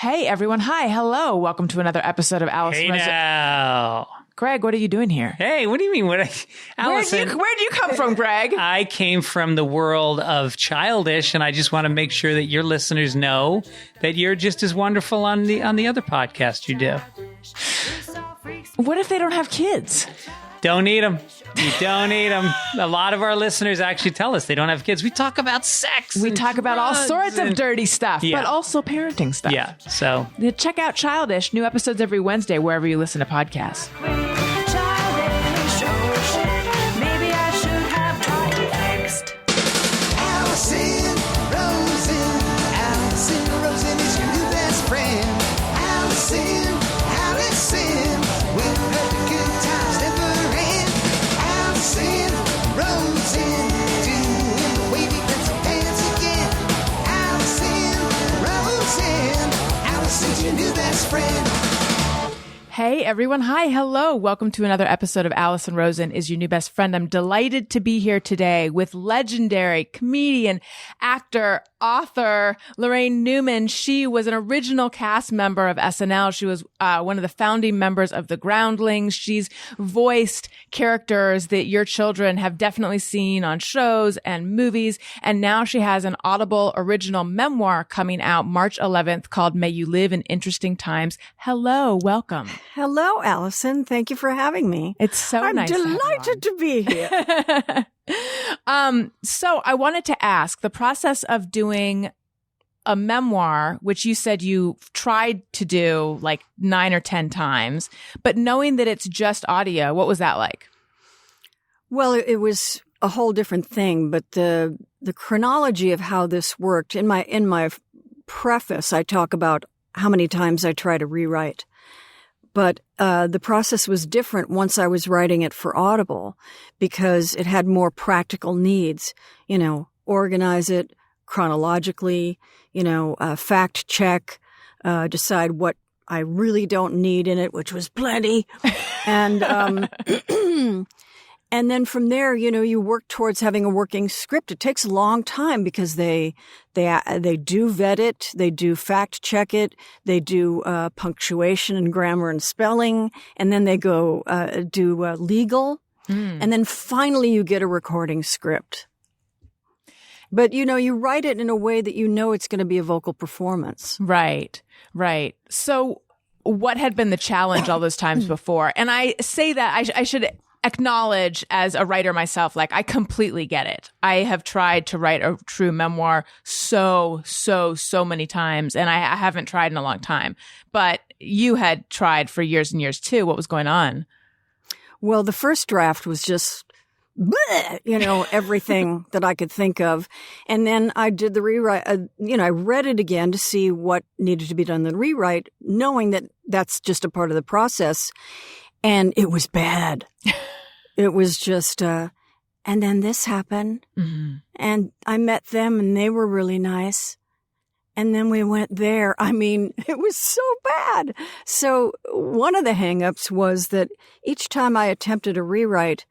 Hey, everyone. Hi. Hello. Welcome to another episode of Alice. Hey now. Greg, what are you doing here? Hey, what do you mean? Allison, where'd you come from, Greg? I came from the world of Childish, and I just want to make sure that your listeners know that you're just as wonderful on the other podcast you do. What if they don't have kids? Don't need them. You don't need them. A lot of our listeners actually tell us they don't have kids. We talk about sex. We talk about all sorts of dirty stuff, but also parenting stuff. Yeah. So check out Childish. New episodes every Wednesday, wherever you listen to podcasts. Maybe I should have got it fixed. Allison Rosen is your new best friend. Allison, we've had the good times never end. Allison Rosen, doing the wavy pencil dance again. Allison's your new best friend. Hey, everyone. Hi. Hello. Welcome to another episode of Allison Rosen is Your New Best Friend. I'm delighted to be here today with legendary comedian, actor, author, Laraine Newman. She was an original cast member of SNL. She was one of the founding members of the Groundlings. She's voiced characters that your children have definitely seen on shows and movies. And now she has an Audible original memoir coming out March 11th called May You Live in Interesting Times. Hello. Welcome. Hello, Allison. Thank you for having me. It's so nice. I'm delighted to be here. So I wanted to ask, the process of doing a memoir, which you said you tried to do like 9 or 10 times, but knowing that it's just audio, what was that like? Well, it was a whole different thing, but the chronology of how this worked, in my preface, I talk about how many times I try to rewrite. But the process was different once I was writing it for Audible because it had more practical needs, organize it chronologically, fact check, decide what I really don't need in it, which was plenty. And and then from there, you work towards having a working script. It takes a long time because they do vet it, they do fact check it, they do punctuation and grammar and spelling, and then they go do legal, and then finally you get a recording script. But you write it in a way that it's going to be a vocal performance. Right. So, what had been the challenge all those times before? And I say that I should acknowledge as a writer myself, like I completely get it. I have tried to write a true memoir so many times, and I haven't tried in a long time. But you had tried for years and years too. What was going on? Well, the first draft was just, everything that I could think of. And then I did the rewrite, I read it again to see what needed to be done in the rewrite, knowing that that's just a part of the process. And it was bad. It was just, and then this happened. Mm-hmm. And I met them and they were really nice. And then we went there. I mean, it was so bad. So one of the hangups was that each time I attempted a rewrite,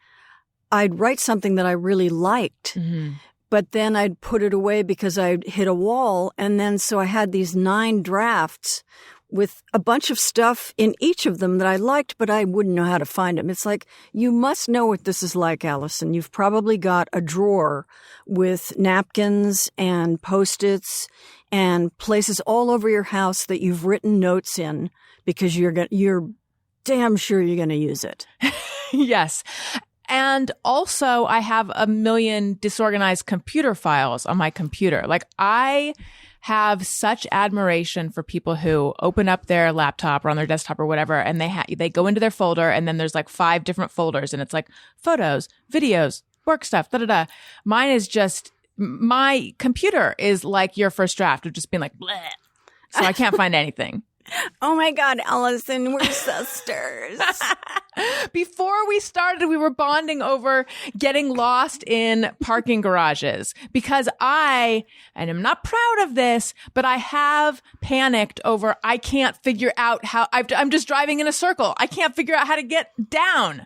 I'd write something that I really liked. Mm-hmm. But then I'd put it away because I'd hit a wall. And then so I had these 9 drafts with a bunch of stuff in each of them that I liked, but I wouldn't know how to find them. It's like, you must know what this is like, Allison. You've probably got a drawer with napkins and Post-its and places all over your house that you've written notes in because you're damn sure you're going to use it. Yes. And also, I have a million disorganized computer files on my computer. Like, I have such admiration for people who open up their laptop or on their desktop or whatever, and they go into their folder, and then there's like 5 different folders, and it's like photos, videos, work stuff, da-da-da. Mine is just, my computer is like your first draft of just being like, bleh. So I can't find anything. Oh my God, Allison, we're sisters. Before we started, we were bonding over getting lost in parking garages because and I'm not proud of this, but I have panicked over, I can't figure out how, I'm just driving in a circle. I can't figure out how to get down.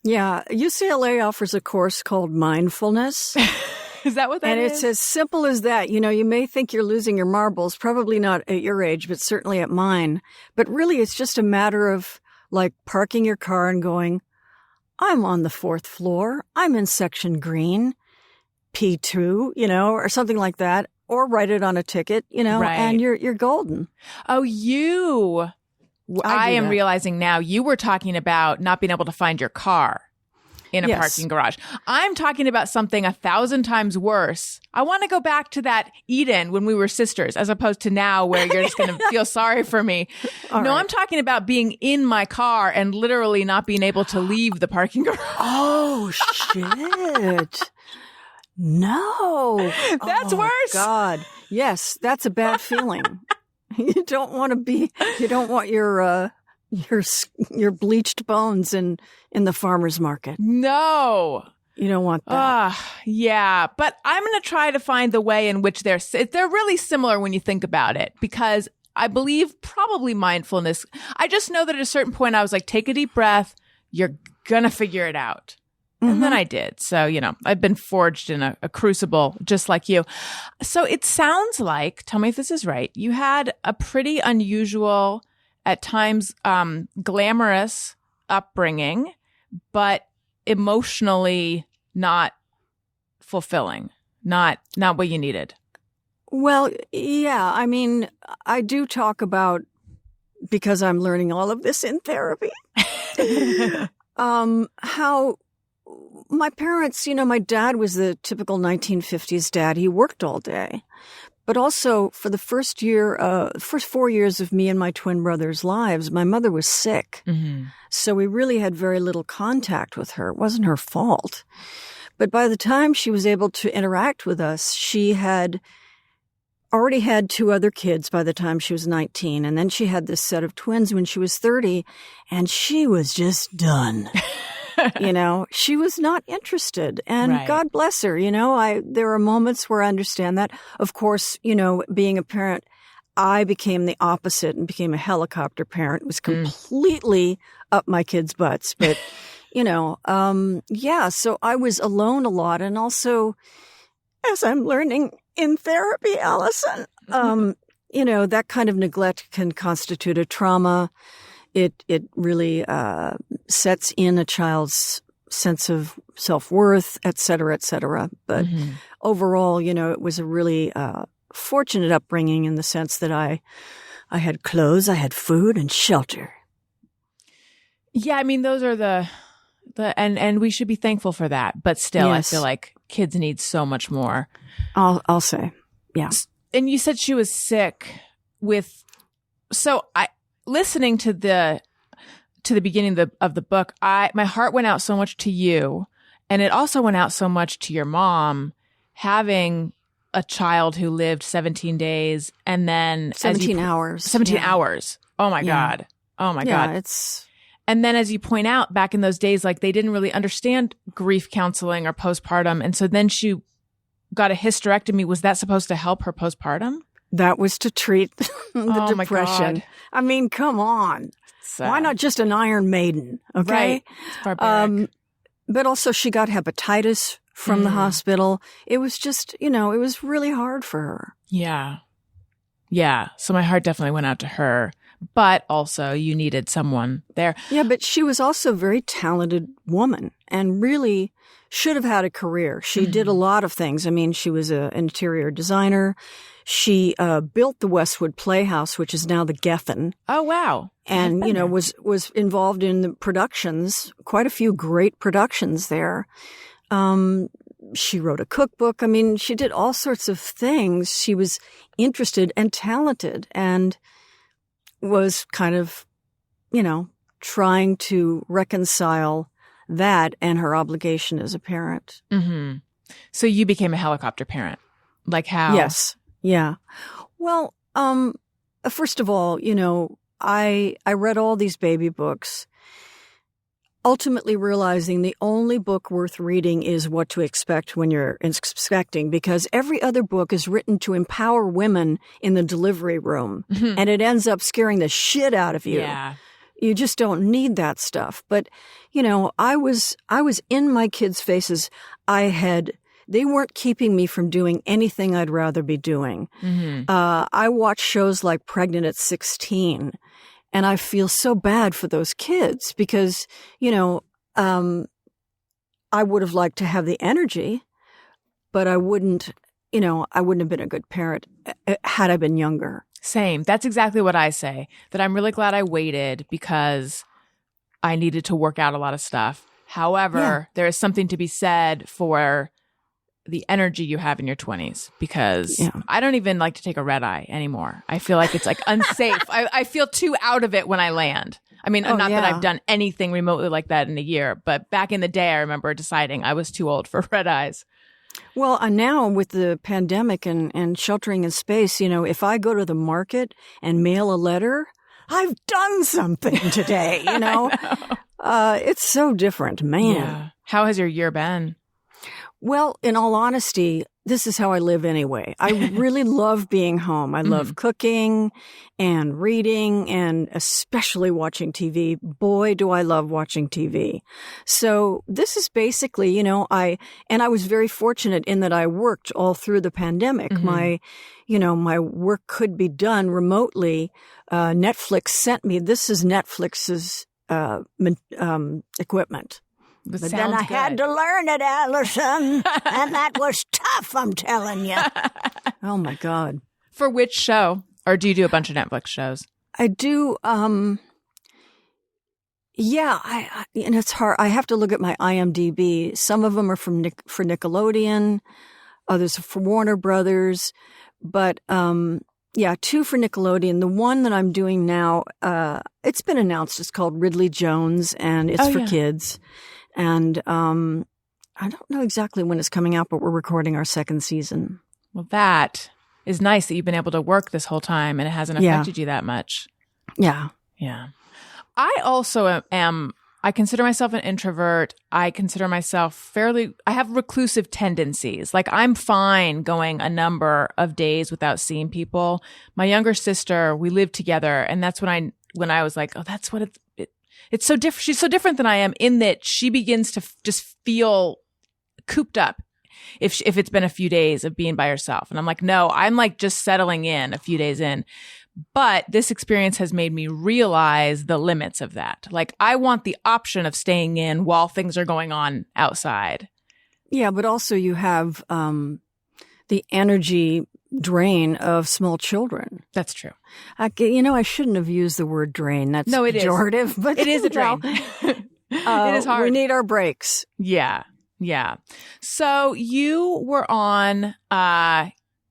Yeah, UCLA offers a course called mindfulness. Is that what that and is? it's as simple as that. You know, you may think you're losing your marbles, probably not at your age, but certainly at mine. But really, it's just a matter of like parking your car and going, I'm on the 4th floor. I'm in section green, P2, you know, or something like that. Or write it on a ticket, you know, Right. and you're golden. Oh, I am that. realizing now you were talking about not being able to find your car in a Yes. parking garage. I'm talking about something 1,000 times worse. I want to go back to that Eden when we were sisters, as opposed to now where you're just going to feel sorry for me. All No, right. I'm talking about being in my car and literally not being able to leave the parking garage. Oh, shit. No. That's Oh, worse. God. Yes, that's a bad feeling. You don't want your bleached bones in the farmer's market. No. You don't want that. Yeah. But I'm going to try to find the way in which they're really similar when you think about it, because I believe probably mindfulness. I just know that at a certain point I was like, take a deep breath. You're going to figure it out. And then I did. So, you know, I've been forged in a crucible just like you. So it sounds like, tell me if this is right, you had a pretty unusual, at times glamorous upbringing, but emotionally not fulfilling, not what you needed. Well, yeah. I mean, I do talk about, because I'm learning all of this in therapy, how my parents, you know, my dad was the typical 1950s dad. He worked all day. But also for the first 4 years of me and my twin brother's lives, my mother was sick. Mm-hmm. So we really had very little contact with her. It wasn't her fault. But by the time she was able to interact with us, she had already had 2 other kids by the time she was 19. And then she had this set of twins when she was 30. And she was just done. You know, she was not interested, and Right. God bless her. You know, there are moments where I understand that. Of course, you know, being a parent, I became the opposite and became a helicopter parent. It was completely up my kids' butts. But, you know, yeah, so I was alone a lot. And also, as I'm learning in therapy, Allison, you know, that kind of neglect can constitute a trauma. It really sets in a child's sense of self-worth, et cetera, et cetera. But overall, you know, it was a really fortunate upbringing in the sense that I had clothes, I had food and shelter. Yeah, I mean, those are and we should be thankful for that. But still, Yes. I feel like kids need so much more. I'll say, yeah. And you said she was sick listening to the beginning of the book, my heart went out so much to you, and it also went out so much to your mom, having a child who lived 17 days and then 17 hours. 17 Yeah. hours. Oh my Yeah. God. Oh my Yeah, God. it's And then as you point out, back in those days, like they didn't really understand grief counseling or postpartum. And so then she got a hysterectomy. Was that supposed to help her postpartum? that was to treat the Oh my depression. God. I mean, come on. So, Why not just an Iron Maiden? Okay. Right. It's barbaric. But also she got hepatitis from the hospital. It was just, you know, it was really hard for her. Yeah. Yeah. So my heart definitely went out to her, but also you needed someone there. Yeah, but she was also a very talented woman and really should have had a career. She did a lot of things. I mean, she was an interior designer. She built the Westwood Playhouse, which is now the Geffen. Oh, wow. And, you know, was involved in the productions, quite a few great productions there. She wrote a cookbook. I mean, she did all sorts of things. She was interested and talented and was kind of, you know, trying to reconcile that and her obligation as a parent. Mm-hmm. So you became a helicopter parent. Like how? Yes. Yeah. Well, first of all, you know, I read all these baby books, ultimately realizing the only book worth reading is What to Expect When You're Expecting, because every other book is written to empower women in the delivery room, and it ends up scaring the shit out of you. Yeah. You just don't need that stuff. But, you know, I was in my kids' faces. I had they weren't keeping me from doing anything I'd rather be doing. I watch shows like Pregnant at 16, and I feel so bad for those kids because, I would have liked to have the energy, but I wouldn't have been a good parent had I been younger. Same. That's exactly what I say, that I'm really glad I waited because I needed to work out a lot of stuff. However, there is something to be said for the energy you have in your 20s because I don't even like to take a red eye anymore. I feel like it's like unsafe. I feel too out of it when I land. I mean, not that I've done anything remotely like that in a year, but back in the day, I remember deciding I was too old for red eyes. Well, now with the pandemic and sheltering in space, if I go to the market and mail a letter, I've done something today, It's so different, man. Yeah. How has your year been? Well, in all honesty, this is how I live anyway. I really love being home. I love cooking and reading and especially watching TV. Boy, do I love watching TV. So this is basically, I was very fortunate in that I worked all through the pandemic. My work could be done remotely. Netflix sent me, this is Netflix's equipment. But then I had to learn it, Allison, and that was tough, I'm telling you. Oh, my God. For which show? Or do you do a bunch of Netflix shows? I do, and it's hard. I have to look at my IMDb. Some of them are for Nickelodeon, others are for Warner Brothers, but, 2 for Nickelodeon. The one that I'm doing now, it's been announced. It's called Ridley Jones, and it's for kids. And I don't know exactly when it's coming out, but we're recording our 2nd season. Well, that is nice that you've been able to work this whole time and it hasn't affected you that much. Yeah. Yeah. I also I consider myself an introvert. I consider myself I have reclusive tendencies. Like I'm fine going a number of days without seeing people. My younger sister, we lived together, and that's when I was like, oh, that's what it's so different. She's so different than I am in that she begins to just feel cooped up if it's been a few days of being by herself. And I'm like, no, I'm like just settling in a few days in. But this experience has made me realize the limits of that. Like I want the option of staying in while things are going on outside. Yeah, but also you have the energy drain of small children. That's true. I shouldn't have used the word drain. That's pejorative, but it is a drain. It is hard. We need our breaks. Yeah. Yeah. So you were on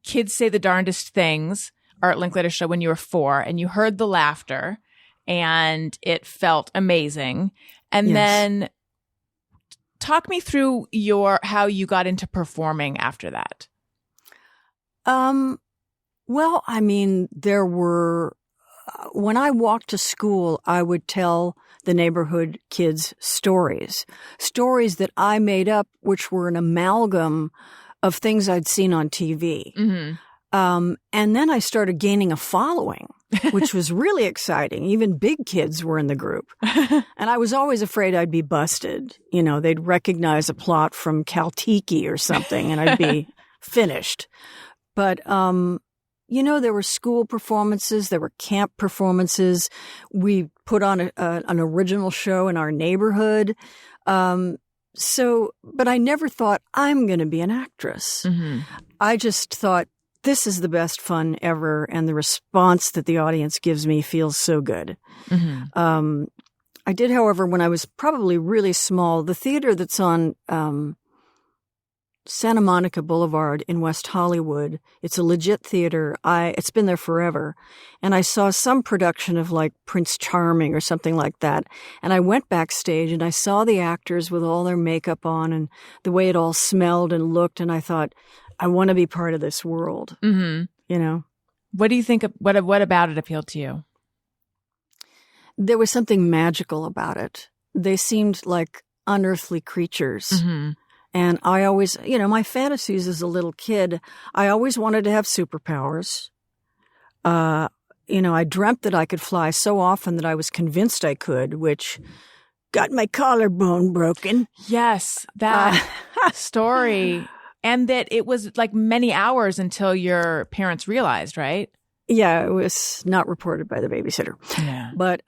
Kids Say the Darndest Things, Art Linklater show when you were 4, and you heard the laughter and it felt amazing. And then talk me through how you got into performing after that. Well, I mean, there were, when I walked to school, I would tell the neighborhood kids stories that I made up, which were an amalgam of things I'd seen on TV. And then I started gaining a following, which was really exciting. Even big kids were in the group. And I was always afraid I'd be busted. They'd recognize a plot from Caltiki or something and I'd be finished. But, there were school performances, there were camp performances. We put on an original show in our neighborhood. But I never thought I'm going to be an actress. I just thought this is the best fun ever. And the response that the audience gives me feels so good. I did, however, when I was probably really small, the theater that's on, Santa Monica Boulevard in West Hollywood. It's a legit theater. It's been there forever. And I saw some production of like Prince Charming or something like that. And I went backstage and I saw the actors with all their makeup on and the way it all smelled and looked. And I thought, I want to be part of this world. What do you think, what about it appealed to you? There was something magical about it. They seemed like unearthly creatures. And I always, my fantasies as a little kid, I always wanted to have superpowers. I dreamt that I could fly so often that I was convinced I could, which got my collarbone broken. Yes, that story And that it was like many hours until your parents realized, right? Yeah, it was not reported by the babysitter. Yeah. But,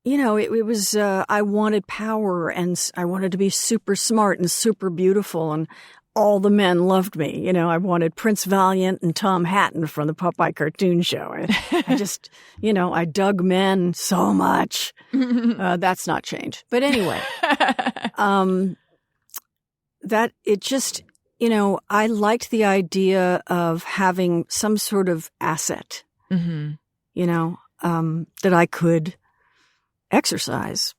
it was, I wanted power and I wanted to be super smart and super beautiful, and all the men loved me. I wanted Prince Valiant and Tom Hatton from the Popeye cartoon show. I just, I dug men so much. That's not changed. But anyway, that it just, I liked the idea of having some sort of asset, that I could exercise.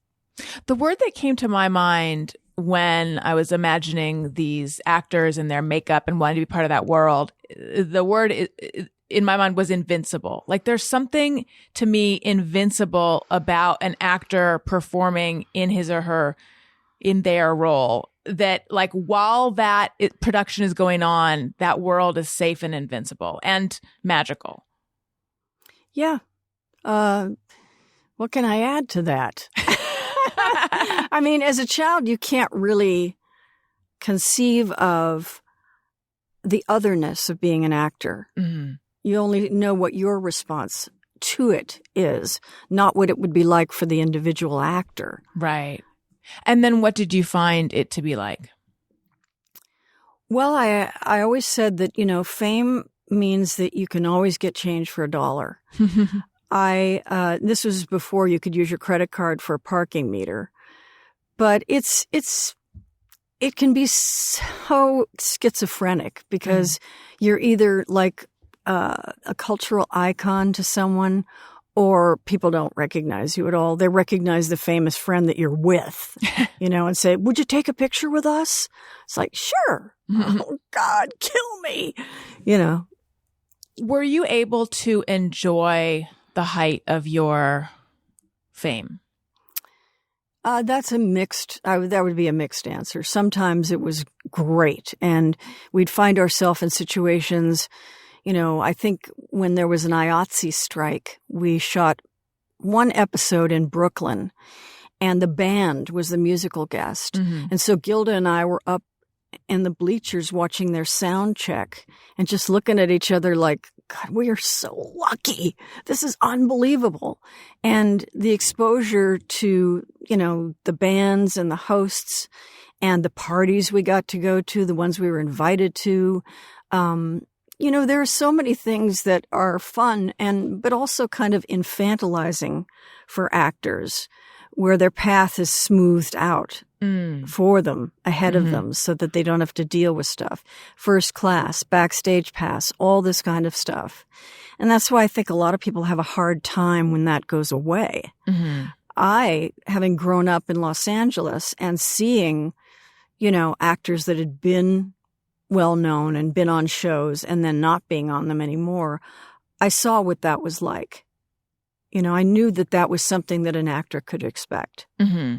The word that came to my mind when I was imagining these actors and their makeup and wanting to be part of that world, the word in my mind was invincible. Like there's something to me invincible about an actor performing in his or her, in their role, that like while that production is going on, that world is safe and invincible and magical. Yeah. What can I add to that? I mean, as a child, you can't really conceive of the otherness of being an actor. Mm-hmm. You only know what your response to it is, not what it would be like for the individual actor. Right. And then what did you find it to be like? Well, I always said that, fame means that you can always get change for $1. This was before you could use your credit card for a parking meter, but it can be so schizophrenic because you're either like a cultural icon to someone, or people don't recognize you at all. They recognize the famous friend that you're with, and say, "Would you take a picture with us?" It's like, sure. Oh God, kill me. Were you able to enjoy the height of your fame? That's a mixed, that would be a mixed answer. Sometimes it was great, and we'd find ourselves in situations, I think when there was an IATSE strike, we shot one episode in Brooklyn, and the band was the musical guest. Mm-hmm. And so Gilda and I were up in the bleachers watching their sound check and just looking at each other like, God, we are so lucky. This is unbelievable. And the exposure to, the bands and the hosts and the parties we got to go to, the ones we were invited to, there are so many things that are fun but also kind of infantilizing for actors, where their path is smoothed out for them, ahead of them, so that they don't have to deal with stuff. First class, backstage pass, all this kind of stuff. And that's why I think a lot of people have a hard time when that goes away. Mm-hmm. I, having grown up in Los Angeles and seeing, actors that had been well-known and been on shows and then not being on them anymore, I saw what that was like. I knew that was something that an actor could expect. Mm-hmm.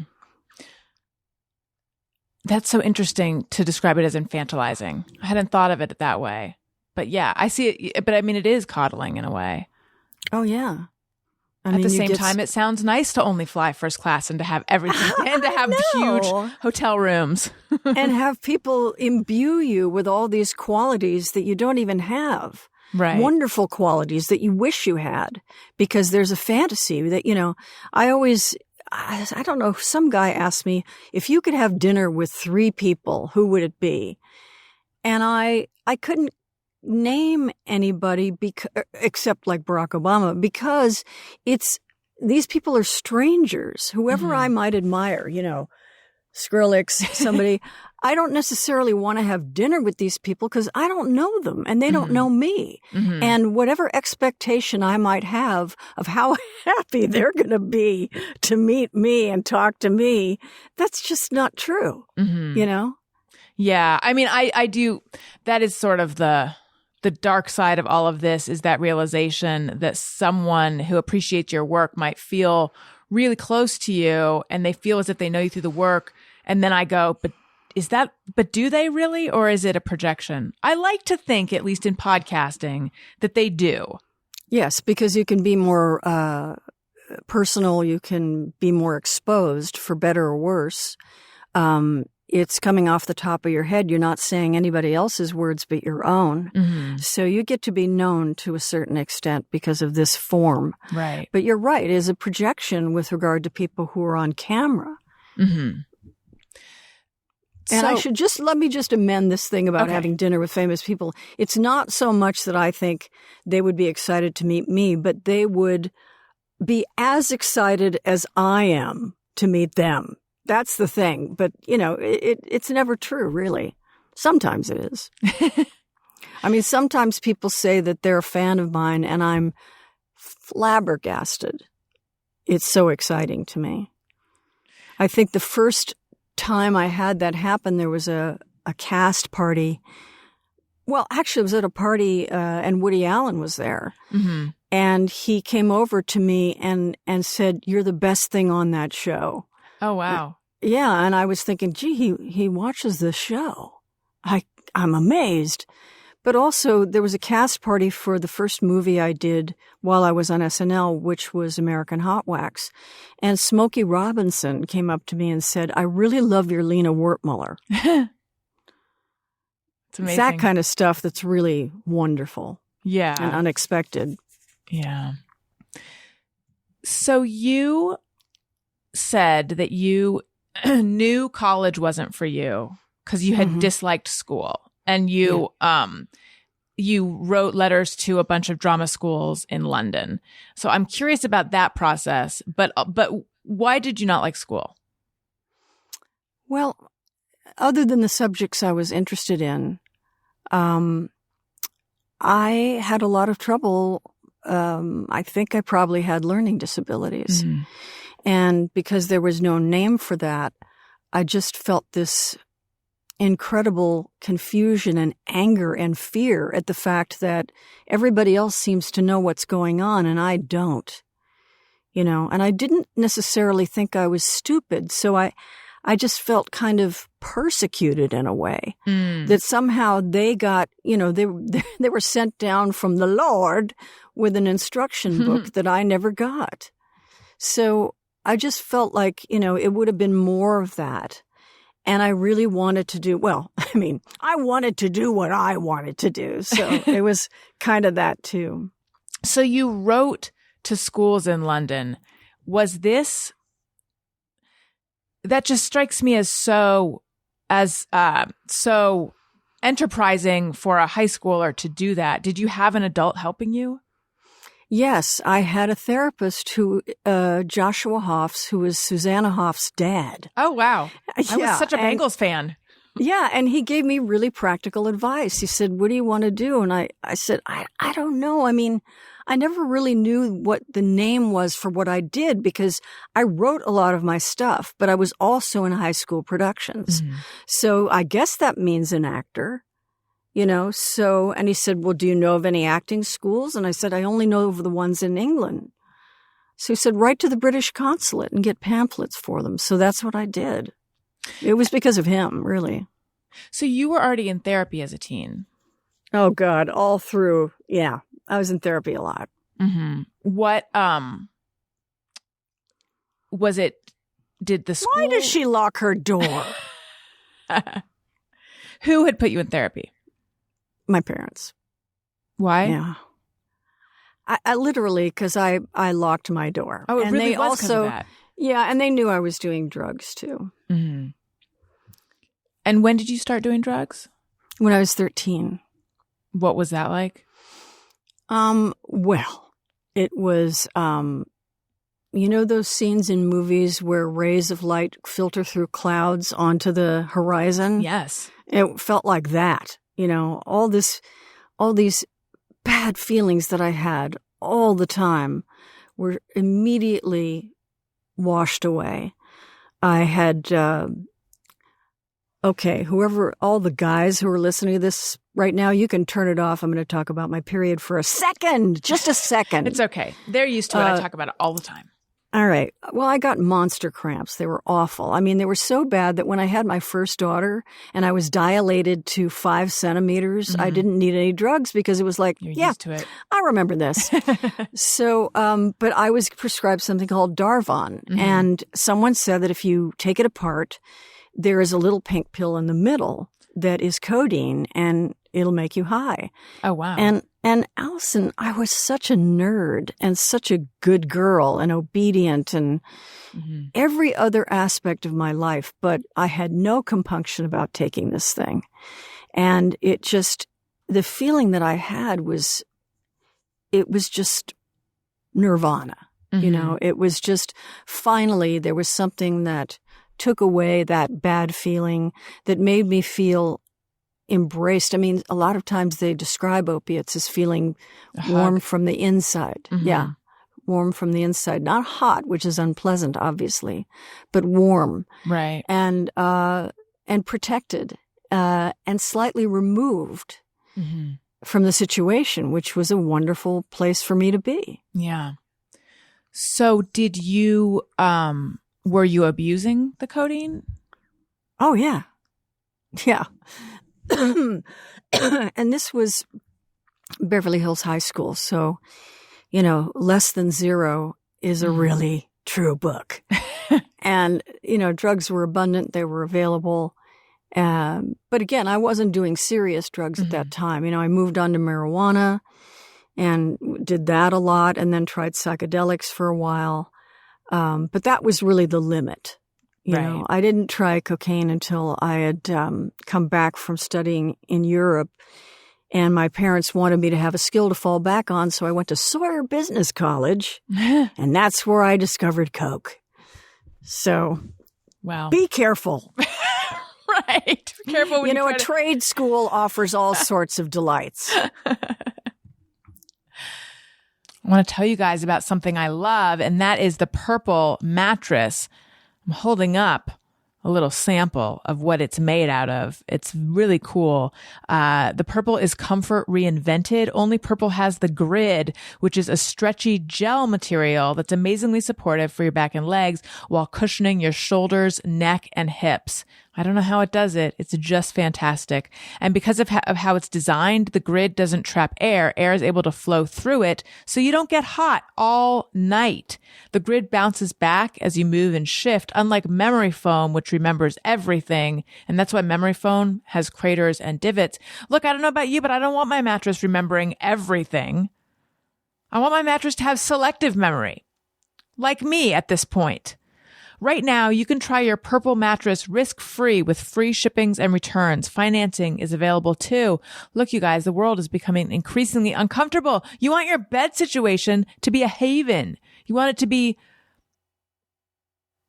That's so interesting to describe it as infantilizing. I hadn't thought of it that way. But yeah, I see it. But I mean, it is coddling in a way. Oh, yeah. At the same time, it sounds nice to only fly first class and to have everything and to have huge hotel rooms. And have people imbue you with all these qualities that you don't even have. Right. Wonderful qualities that you wish you had, because there's a fantasy that, I don't know, some guy asked me, if you could have dinner with 3 people, who would it be? And I couldn't name anybody except like Barack Obama, because these people are strangers. Whoever I might admire, Skrillex, somebody, I don't necessarily want to have dinner with these people because I don't know them and they don't know me. Mm-hmm. And whatever expectation I might have of how happy they're going to be to meet me and talk to me, that's just not true, Yeah. I mean, I do. That is sort of the dark side of all of this, is that realization that someone who appreciates your work might feel really close to you and they feel as if they know you through the work. And then I go, but do they really? Or is it a projection? I like to think, at least in podcasting, that they do. Yes, because you can be more personal. You can be more exposed, for better or worse. it's coming off the top of your head. You're not saying anybody else's words but your own. Mm-hmm. So you get to be known to a certain extent because of this form. Right. But you're right, it is a projection with regard to people who are on camera. Mm-hmm. And I So- should let me just amend this thing about Okay. having dinner with famous people. It's not so much that I think they would be excited to meet me, but they would be as excited as I am to meet them. That's the thing. But, it's never true, really. Sometimes it is. I mean, sometimes people say that they're a fan of mine, and I'm flabbergasted. It's so exciting to me. I think the first time I had that happen, there was a cast party. Well, actually, it was at a party, and Woody Allen was there. Mm-hmm. And he came over to me and said, "You're the best thing on that show." Oh, wow. Yeah, and I was thinking, gee, he watches this show. I'm amazed. But also, there was a cast party for the first movie I did while I was on SNL, which was American Hot Wax. And Smokey Robinson came up to me and said, "I really love your Lena Wertmuller." It's It's amazing. that kind of stuff that's really wonderful Yeah. and unexpected. Yeah. So you said that you knew college wasn't for you because you had Mhm. disliked school, and you wrote letters to a bunch of drama schools in London. So I'm curious about that process, but why did you not like school? Well, other than the subjects I was interested in, I had a lot of trouble. I think I probably had learning disabilities. Mhm. And because there was no name for that, I just felt this incredible confusion and anger and fear at the fact that everybody else seems to know what's going on and I don't. And I didn't necessarily think I was stupid. So I just felt kind of persecuted in a way that somehow they got, they were sent down from the Lord with an instruction book that I never got. So I just felt like, it would have been more of that. And I really wanted to do, I wanted to do what I wanted to do. So it was kind of that too. So you wrote to schools in London. Was this, that just strikes me as so enterprising for a high schooler to do that. Did you have an adult helping you? Yes, I had a therapist Joshua Hoffs, who was Susanna Hoffs' dad. Oh, wow. I was Yeah, such a and- Bengals fan. Yeah, and he gave me really practical advice. He said, "What do you want to do?" And I said, I don't know. I mean, I never really knew what the name was for what I did because I wrote a lot of my stuff, but I was also in high school productions. So I guess that means an actor, So, and he said, "Well, do you know of any acting schools?" And I said, "I only know of the ones in England." So he said, "Write to the British consulate and get pamphlets for them." So that's what I did. It was because of him, really. So you were already in therapy as a teen. Oh, God, all through. Yeah, I was in therapy a lot. Mm-hmm. What was it? Did the school? Why does she lock her door? Who had put you in therapy? My parents. Why? Yeah. I literally, because I locked my door. Oh, it and really they was 'cause of also, that. yeah, and they knew I was doing drugs too. Mm-hmm. And when did you start doing drugs? When I was 13. What was that like? Well, it was, those scenes in movies where rays of light filter through clouds onto the horizon? Yes. It felt like that, all these bad feelings that I had all the time were immediately washed away. I had, all the guys who are listening to this right now, you can turn it off. I'm going to talk about my period for a second, just a second. It's okay. They're used to it. I talk about it all the time. All right. Well, I got monster cramps. They were awful. I mean, they were so bad that when I had my first daughter and I was dilated to 5 centimeters, I didn't need any drugs because it was like, You're yeah, used to it. I remember this. So, but I was prescribed something called Darvon. And someone said that if you take it apart there is a little pink pill in the middle that is codeine, and it'll make you high. Oh, wow. And Allison, I was such a nerd and such a good girl and obedient and every other aspect of my life, but I had no compunction about taking this thing. And it just, the feeling that I had was, it was just nirvana. You know, it was just, finally, there was something that took away that bad feeling, that made me feel embraced. I mean, a lot of times they describe opiates as feeling warm from the inside. Yeah. Warm from the inside. Not hot, which is unpleasant, obviously, but warm. Right. And protected, and slightly removed from the situation, which was a wonderful place for me to be. Yeah. So did you, were you abusing the codeine? Oh, yeah. Yeah. And this was Beverly Hills High School. So, you know, Less Than Zero is a really true book. And, you know, drugs were abundant. They were available. But again, I wasn't doing serious drugs at that time. You know, I moved on to marijuana and did that a lot, and then tried psychedelics for a while. But that was really the limit. You know, I didn't try cocaine until I had come back from studying in Europe, and my parents wanted me to have a skill to fall back on, so I went to Sawyer Business College, and that's where I discovered Coke. So, Wow. be careful. Right. Be careful when You know, try a to- trade school offers all sorts of delights. I want to tell you guys about something I love, and that is the purple mattress. I'm holding up a little sample of what it's made out of. It's really cool. The purple is comfort reinvented. Only Purple has the grid, which is a stretchy gel material that's amazingly supportive for your back and legs while cushioning your shoulders, neck, and hips. I don't know how it does it. It's just fantastic. And because of how it's designed, the grid doesn't trap air. Air is able to flow through it, so you don't get hot all night. The grid bounces back as you move and shift, unlike memory foam, which remembers everything. And that's why memory foam has craters and divots. Look, I don't know about you, but I don't want my mattress remembering everything. I want my mattress to have selective memory. Like me at this point. Right now, you can try your Purple mattress risk-free with free shippings and returns. Financing is available too. Look, you guys, the world is becoming increasingly uncomfortable. You want your bed situation to be a haven. You want it to be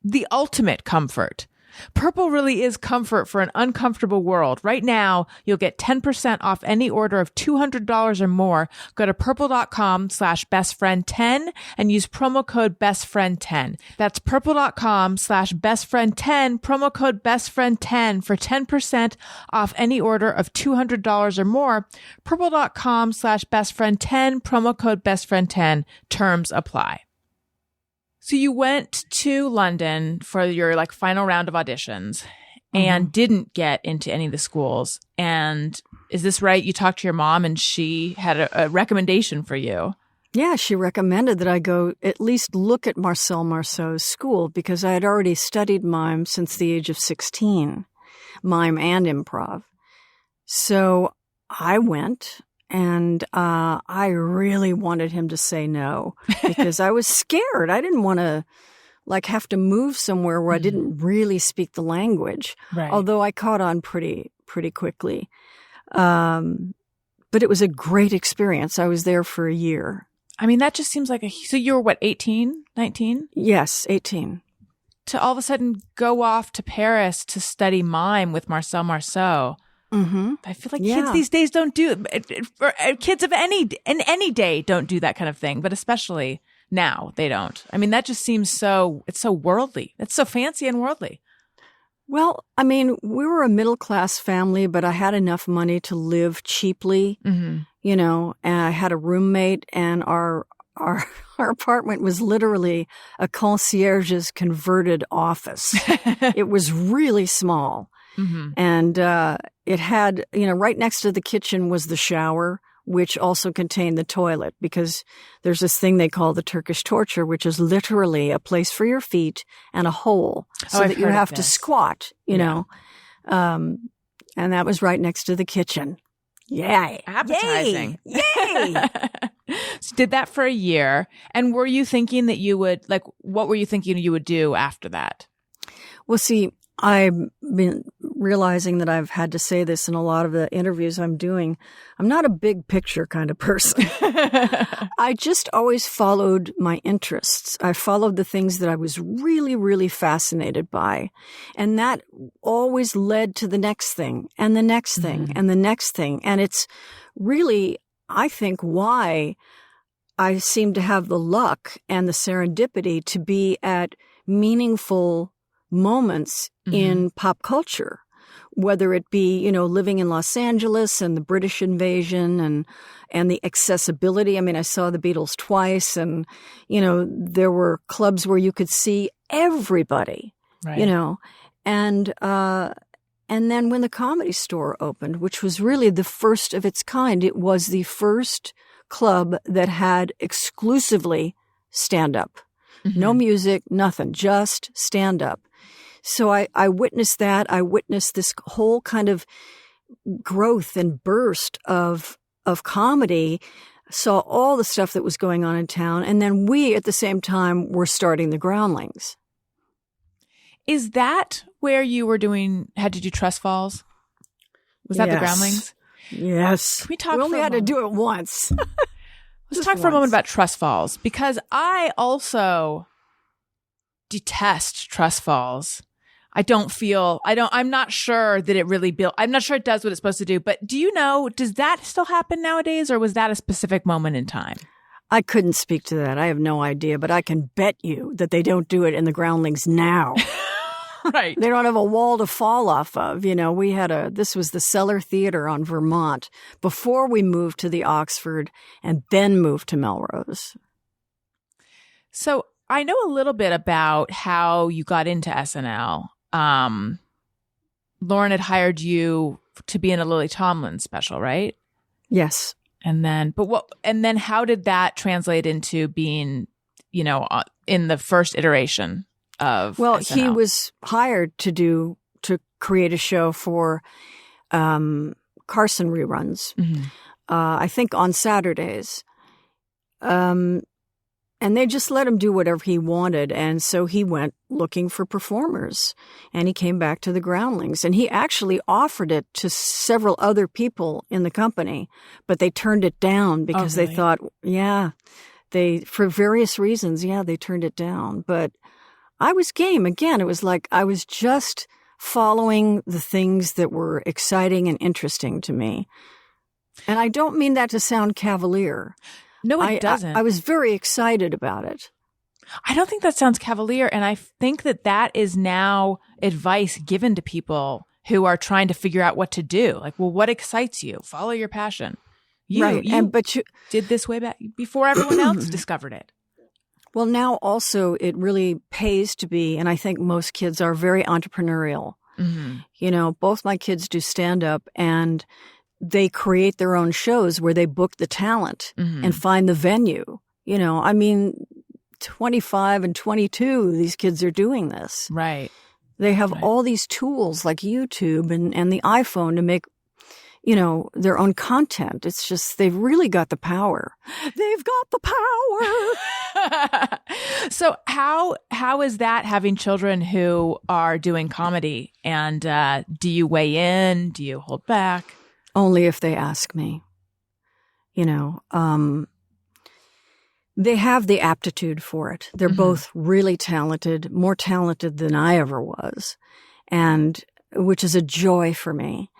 the ultimate comfort. Purple really is comfort for an uncomfortable world. Right now, you'll get 10% off any order of $200 or more. Go to purple.com/bestfriend10 and use promo code bestfriend10. That's purple.com/bestfriend10, promo code bestfriend10 for 10% off any order of $200 or more. Purple.com/bestfriend10, promo code bestfriend10. Terms apply. So you went to London for your final round of auditions and didn't get into any of the schools. And is this right? You talked to your mom and she had a recommendation for you. Yeah, she recommended that I go at least look at Marcel Marceau's school because I had already studied mime since the age of 16, mime and improv. So I went. And I really wanted him to say no because I was scared. I didn't want to have to move somewhere where I didn't really speak the language. Right. Although I caught on pretty quickly. But it was a great experience. I was there for a year. I mean, that just seems like so you were 18, 19? Yes, 18. To all of a sudden go off to Paris to study mime with Marcel Marceau. Mm-hmm. I feel like kids these days don't do kids of any day don't do that kind of thing, but especially now they don't. I mean, that just seems it's so worldly. It's so fancy and worldly. Well, I mean, we were a middle-class family, but I had enough money to live cheaply, you know, and I had a roommate and our apartment was literally a concierge's converted office. It was really small. And it had, right next to the kitchen was the shower which also contained the toilet, because there's this thing they call the Turkish torture, which is literally a place for your feet and a hole so that you have to squat, you know. And that was right next to the kitchen. Yay. Appetizing. Yay. So did that for a year. And were you thinking that you would, like, what were you thinking you would do after that? Well, see, I've been realizing that I've had to say this in a lot of the interviews I'm doing. I'm not a big picture kind of person. I just always followed my interests. I followed the things that I was really, really fascinated by. And that always led to the next thing and the next thing and the next thing. And it's really, I think, why I seem to have the luck and the serendipity to be at meaningful moments in pop culture, whether it be, you know, living in Los Angeles and the British invasion and the accessibility. I mean, I saw the Beatles twice, and, you know, there were clubs where you could see everybody, you know, and then when the Comedy Store opened, which was really the first of its kind, it was the first club that had exclusively stand-up. No music, nothing, just stand-up. So I witnessed that. I witnessed this whole kind of growth and burst of comedy, saw all the stuff that was going on in town. And then we, at the same time, were starting the Groundlings. Is that where you were had to do Trust Falls? Was that the Groundlings? Yes. Can we talk We only for a had to moment? do it once. Let's talk for a moment about Trust Falls, because I also detest Trust Falls. I'm not sure that it really I'm not sure it does what it's supposed to do, but do you know, does that still happen nowadays, or was that a specific moment in time? I couldn't speak to that. I have no idea, but I can bet you that they don't do it in the Groundlings now. Right. They don't have a wall to fall off of. You know, this was the Cellar Theater on Vermont before we moved to the Oxford and then moved to Melrose. So I know a little bit about how you got into SNL. Lauren had hired you to be in a Lily Tomlin special, right? Yes. And then how did that translate into being, you know, in the first iteration of SNL? He was hired to create a show for Carson reruns, I think on Saturdays. And they just let him do whatever he wanted. And so he went looking for performers, and he came back to the Groundlings, and he actually offered it to several other people in the company, but they turned it down because they thought, for various reasons, they turned it down. But I was game. Again, it was like I was just following the things that were exciting and interesting to me. And I don't mean that to sound cavalier. No, it doesn't. I was very excited about it. I don't think that sounds cavalier. And I think that is now advice given to people who are trying to figure out what to do. Like, well, what excites you? Follow your passion. You did this way back before everyone else discovered it. Well, now also it really pays to be, and I think most kids are very entrepreneurial. You know, both my kids do stand-up, and they create their own shows where they book the talent and find the venue. You know, I mean, 25 and 22, these kids are doing this. Right. They have all these tools like YouTube and the iPhone to make, you know, their own content. It's just, they've really got the power. They've got the power. So how is that, having children who are doing comedy? And do you weigh in? Do you hold back? Only if they ask me. You know, they have the aptitude for it. They're both really talented, more talented than I ever was, and which is a joy for me.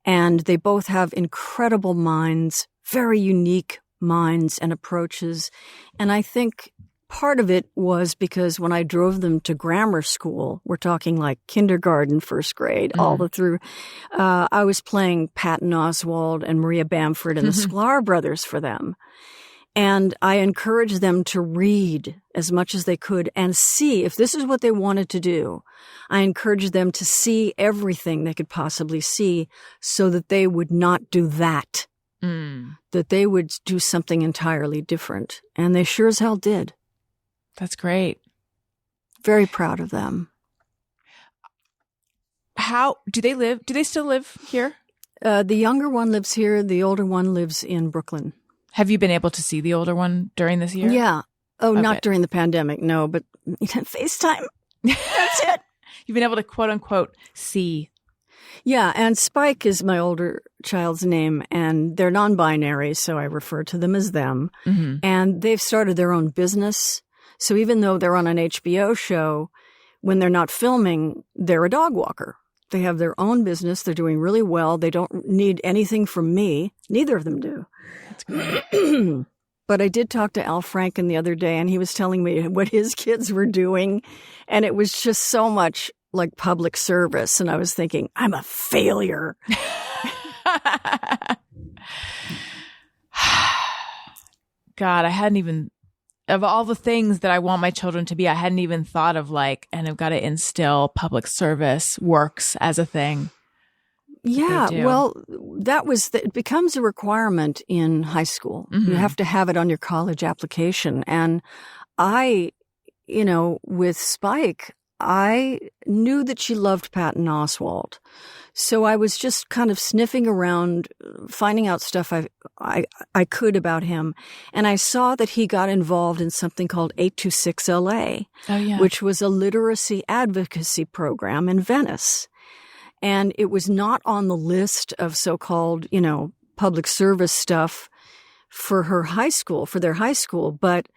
And they both have incredible minds, very unique minds and approaches. And I think part of it was because when I drove them to grammar school, we're talking like kindergarten, first grade, all the through, I was playing Patton Oswalt and Maria Bamford and the Sklar brothers for them. And I encouraged them to read as much as they could and see if this is what they wanted to do. I encouraged them to see everything they could possibly see so that they would not do that that they would do something entirely different. And they sure as hell did. That's great. Very proud of them. How do they live? Do they still live here? The younger one lives here. The older one lives in Brooklyn. Have you been able to see the older one during this year? Yeah. Oh, Okay. not during the pandemic, no, but FaceTime. That's it. You've been able to quote unquote see. Yeah, and Spike is my older child's name, and they're non-binary, so I refer to them as them. Mm-hmm. And they've started their own business. So even though they're on an HBO show, when they're not filming, they're a dog walker. They have their own business. They're doing really well. They don't need anything from me. Neither of them do. That's great. But I did talk to Al Franken the other day, and he was telling me what his kids were doing. And it was just so much like public service. And I was thinking, I'm a failure. God, I hadn't even, of all the things that I want my children to be, I hadn't even thought of and I've got to instill public service works as a thing. Yeah, do. well, it becomes a requirement in high school. Mm-hmm. You have to have it on your college application. And with Spike, I knew that she loved Patton Oswalt. So I was just kind of sniffing around, finding out stuff I could about him. And I saw that he got involved in something called 826LA, which was a literacy advocacy program in Venice. And it was not on the list of so-called, public service stuff for their high school, but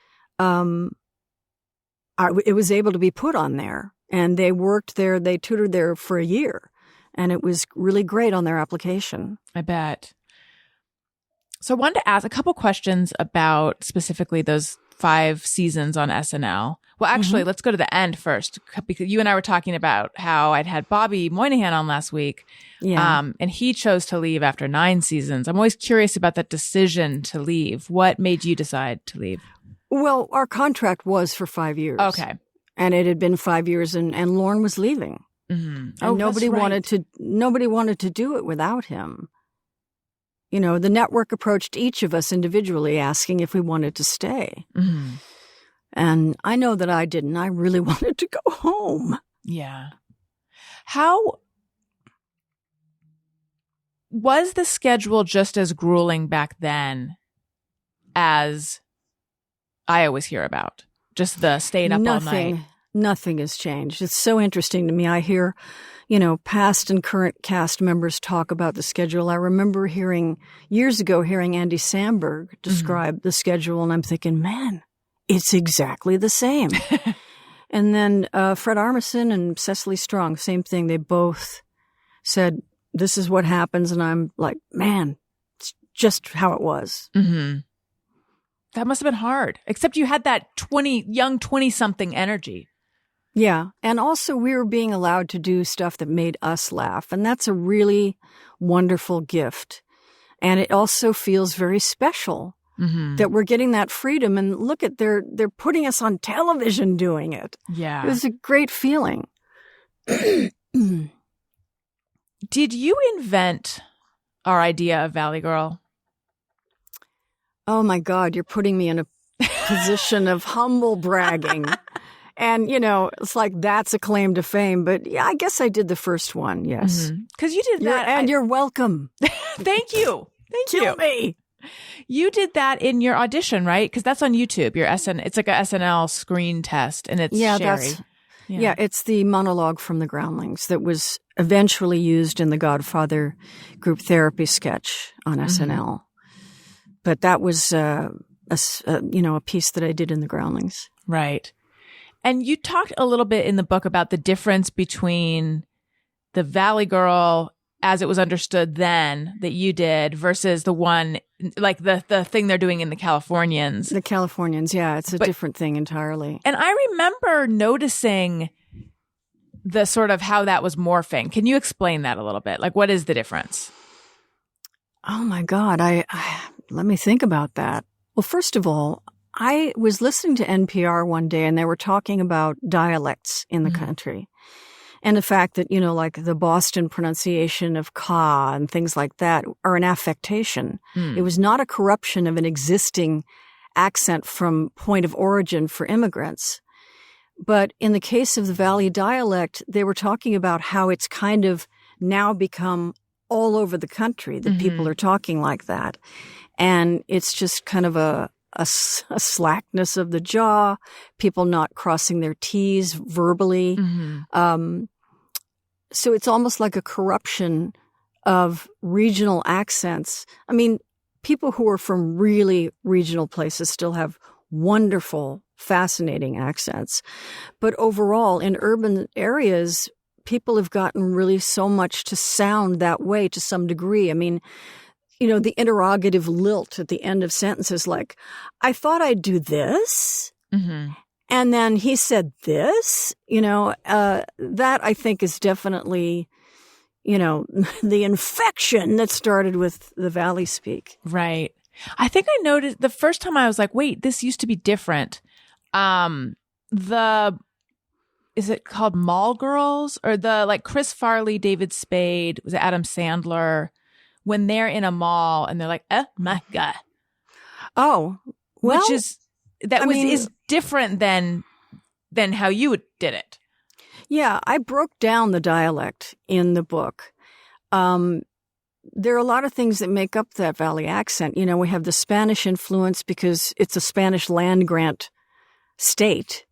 it was able to be put on there. And they worked there, they tutored there for a year. And it was really great on their application. I bet. So I wanted to ask a couple questions about specifically those 5 seasons on SNL. Well, actually, let's go to the end first, because you and I were talking about how I'd had Bobby Moynihan on last week. Yeah. And he chose to leave after 9 seasons. I'm always curious about that decision to leave. What made you decide to leave? Well, our contract was for 5 years. Okay. And it had been 5 years, and Lorne was leaving. Mm-hmm. And nobody wanted to do it without him. The network approached each of us individually asking if we wanted to stay. Mm-hmm. And I know that I didn't. I really wanted to go home. Yeah. How was the schedule just as grueling back then as I always hear about? Just the staying up all night? Nothing has changed. It's so interesting to me. I hear, past and current cast members talk about the schedule. I remember years ago hearing Andy Samberg describe the schedule, and I'm thinking, man, it's exactly the same. And then Fred Armisen and Cecily Strong, same thing. They both said, this is what happens. And I'm like, man, it's just how it was. Mm-hmm. That must have been hard, except you had that young 20-something energy. Yeah. And also we were being allowed to do stuff that made us laugh. And that's a really wonderful gift. And it also feels very special that we're getting that freedom. And look they're putting us on television doing it. Yeah. It was a great feeling. Did you invent our idea of Valley Girl? Oh my God, you're putting me in a position of humble bragging. And, it's like that's a claim to fame. But yeah, I guess I did the first one. Yes. Because you did that. And you're welcome. Thank you. Kill me. You did that in your audition, right? Because that's on YouTube. It's like a SNL screen test, and it's Sherry. Yeah, it's the monologue from the Groundlings that was eventually used in the Godfather group therapy sketch on SNL. But that was a piece that I did in the Groundlings. Right. And you talked a little bit in the book about the difference between the Valley Girl as it was understood then that you did versus the one, like the thing they're doing in the Californians. The Californians, yeah. It's a different thing entirely. And I remember noticing the sort of how that was morphing. Can you explain that a little bit? Like, what is the difference? Oh, my God. Let me think about that. Well, first of all, I was listening to NPR one day, and they were talking about dialects in the country. And the fact that, like the Boston pronunciation of ka and things like that are an affectation. It was not a corruption of an existing accent from point of origin for immigrants. But in the case of the Valley dialect, they were talking about how it's kind of now become all over the country that people are talking like that. And it's just kind of a slackness of the jaw, people not crossing their T's verbally. So it's almost like a corruption of regional accents. I mean, people who are from really regional places still have wonderful, fascinating accents. But overall, in urban areas, people have gotten really so much to sound that way to some degree. I mean, the interrogative lilt at the end of sentences like, I thought I'd do this. And then he said this, that I think is definitely, the infection that started with the Valley speak. Right. I think I noticed the first time I was like, wait, this used to be different. Is it called Mall Girls or the Chris Farley, David Spade, was it Adam Sandler? When they're in a mall and they're like, oh my God. Oh, well, which is different than how you did it. Yeah, I broke down the dialect in the book. There are a lot of things that make up that Valley accent. We have the Spanish influence because it's a Spanish land grant state.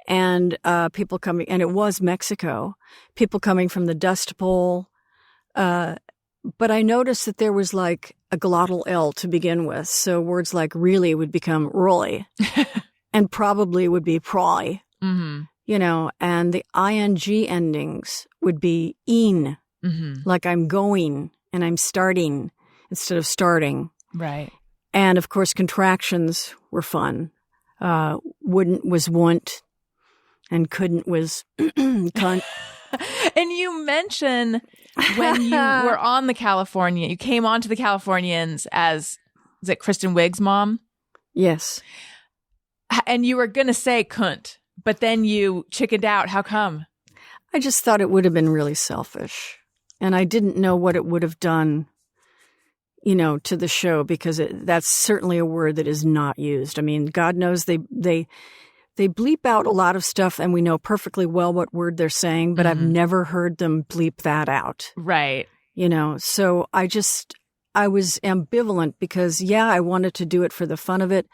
And people coming, and it was Mexico, people coming from the Dust Bowl. But I noticed that there was like a glottal L to begin with. So words like really would become roly and probably would be proy, and the ing endings would be een, like I'm going and I'm starting instead of starting. Right. And of course, contractions were fun. Wouldn't was wouldn't and couldn't was cunt. And you mention when you were on the California, you came onto the Californians as, is it Kristen Wiig's mom? Yes. And you were going to say cunt, but then you chickened out. How come? I just thought it would have been really selfish. And I didn't know what it would have done, to the show, because that's certainly a word that is not used. I mean, God knows they bleep out a lot of stuff and we know perfectly well what word they're saying, but I've never heard them bleep that out. Right. So I was ambivalent because, I wanted to do it for the fun of it,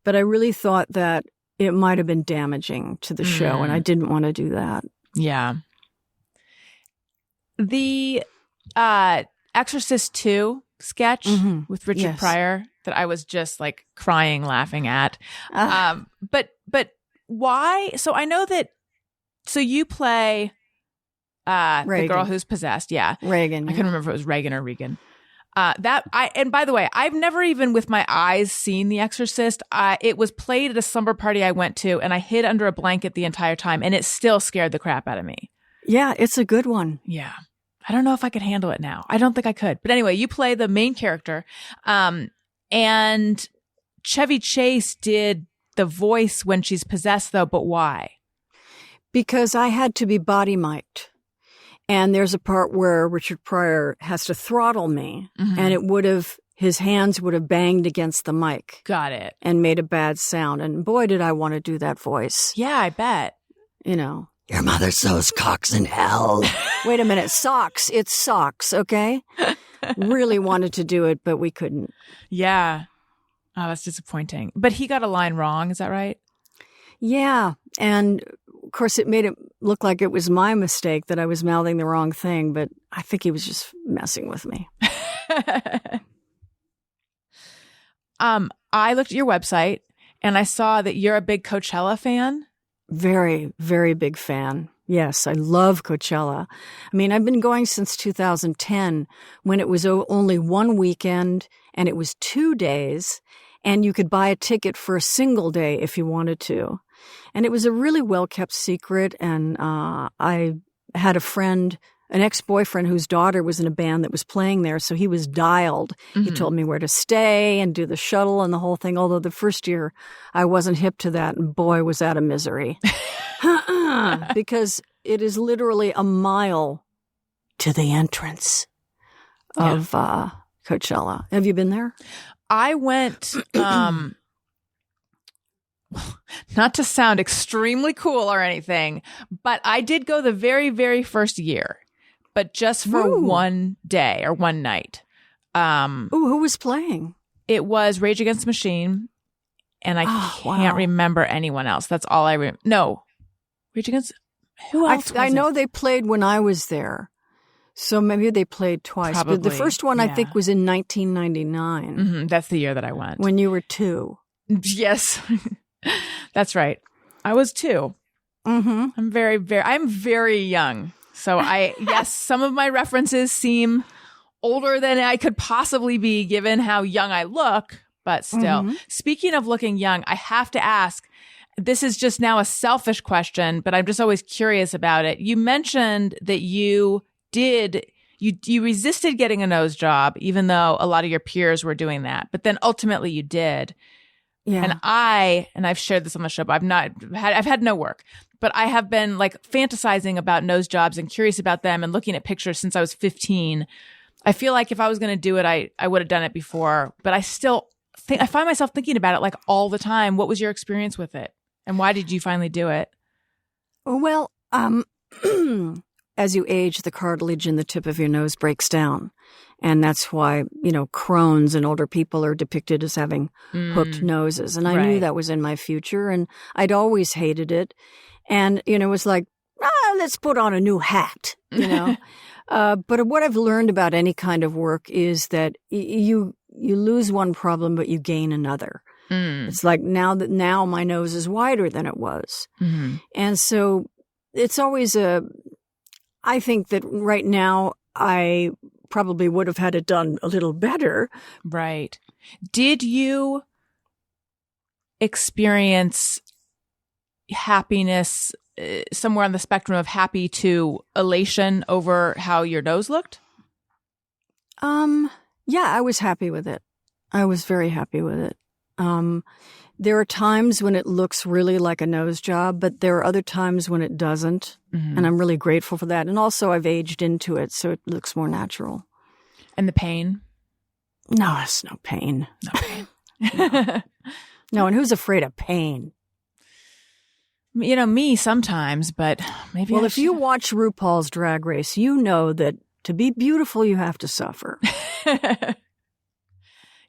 but I really thought that it might have been damaging to the show and I didn't want to do that. Yeah. The Exorcist 2 sketch with Richard Pryor that I was just like crying, laughing at. But why? So I know that. So you play the girl who's possessed. Yeah, Reagan. I couldn't remember if it was Reagan or Regan. And by the way, I've never even with my eyes seen The Exorcist. It was played at a slumber party I went to, and I hid under a blanket the entire time, and it still scared the crap out of me. Yeah, it's a good one. Yeah. I don't know if I could handle it now. I don't think I could. But anyway, you play the main character. And Chevy Chase did the voice when she's possessed, though. But why? Because I had to be body mic'd. And there's a part where Richard Pryor has to throttle me. And his hands would have banged against the mic. Got it. And made a bad sound. And boy, did I want to do that voice. Yeah, I bet. Your mother sews cocks in hell. Wait a minute. Socks. It's socks, okay? Really wanted to do it, but we couldn't. Yeah. Oh, that's disappointing. But he got a line wrong. Is that right? Yeah. And of course, it made it look like it was my mistake that I was mouthing the wrong thing, but I think he was just messing with me. I looked at your website and I saw that you're a big Coachella fan. Very, very big fan. Yes, I love Coachella. I mean, I've been going since 2010 when it was only one weekend and it was 2 days and you could buy a ticket for a single day if you wanted to. And it was a really well-kept secret. And I had a friend, an ex-boyfriend whose daughter was in a band that was playing there. So he was dialed. He told me where to stay and do the shuttle and the whole thing. Although the first year I wasn't hip to that. And boy, was that a misery. Because it is literally a mile to the entrance of Coachella. Have you been there? I went, not to sound extremely cool or anything, but I did go the very, very first year, but just for one day or one night. Who was playing? It was Rage Against the Machine, and I can't remember anyone else. That's all I remember. No. Rage Against... Who else I know they played when I was there, so maybe they played twice. Probably, but the first one, I think, was in 1999. Mm-hmm, that's the year that I went. When you were 2. Yes. That's right. I was 2. Mm-hmm. I'm very young. So yes, some of my references seem older than I could possibly be given how young I look, but still. Speaking of looking young, I have to ask, this is just now a selfish question, but I'm just always curious about it. You mentioned that you resisted getting a nose job, even though a lot of your peers were doing that, but then ultimately you did. Yeah. And I've shared this on the show, but I've had no work, but I have been like fantasizing about nose jobs and curious about them and looking at pictures since I was 15. I feel like if I was going to do it, I would have done it before, but I still think, I find myself thinking about it like all the time. What was your experience with it? And why did you finally do it? Well, as you age, the cartilage in the tip of your nose breaks down. And that's why, Crohn's and older people are depicted as having hooked noses. And I knew that was in my future, and I'd always hated it. And, it was like, let's put on a new hat, But what I've learned about any kind of work is that you lose one problem, but you gain another. It's like now my nose is wider than it was. And so it's always I think that right now I probably would have had it done a little better. Right. Did you experience happiness somewhere on the spectrum of happy to elation over how your nose looked? Yeah, I was happy with it. I was very happy with it. There are times when it looks really like a nose job, but there are other times when it doesn't. And I'm really grateful for that. And also I've aged into it, so it looks more natural. And the pain? No, it's no pain. No pain. No, and who's afraid of pain? Me sometimes, but maybe. Well, if you watch RuPaul's Drag Race, you know that to be beautiful, you have to suffer.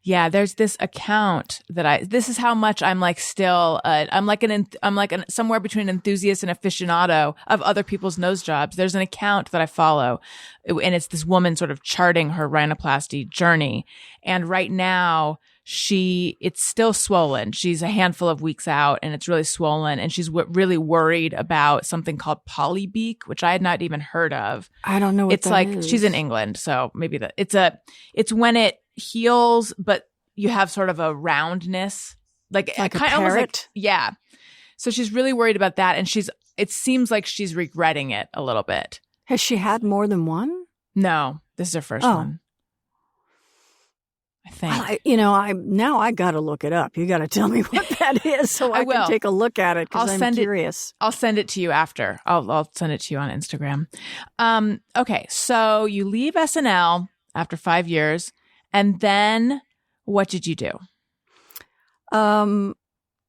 Yeah, there's this account that this is how much I'm like still, I'm like somewhere between enthusiast and aficionado of other people's nose jobs. There's an account that I follow, and it's this woman sort of charting her rhinoplasty journey. And right now it's still swollen. She's a handful of weeks out and it's really swollen. And she's really worried about something called polybeak, which I had not even heard of. I don't know what it's that like, is. She's in England. So maybe it's when it heals, but you have sort of a roundness, like a kind of almost like, parrot? yeah. So she's really worried about that. And it seems like she's regretting it a little bit. Has she had more than one? No, this is her first one. I think. Now I got to look it up. You got to tell me what that is so I can take a look at it because I'm curious. I'll send it to you after. I'll send it to you on Instagram. Okay, so you leave SNL after 5 years, and then what did you do?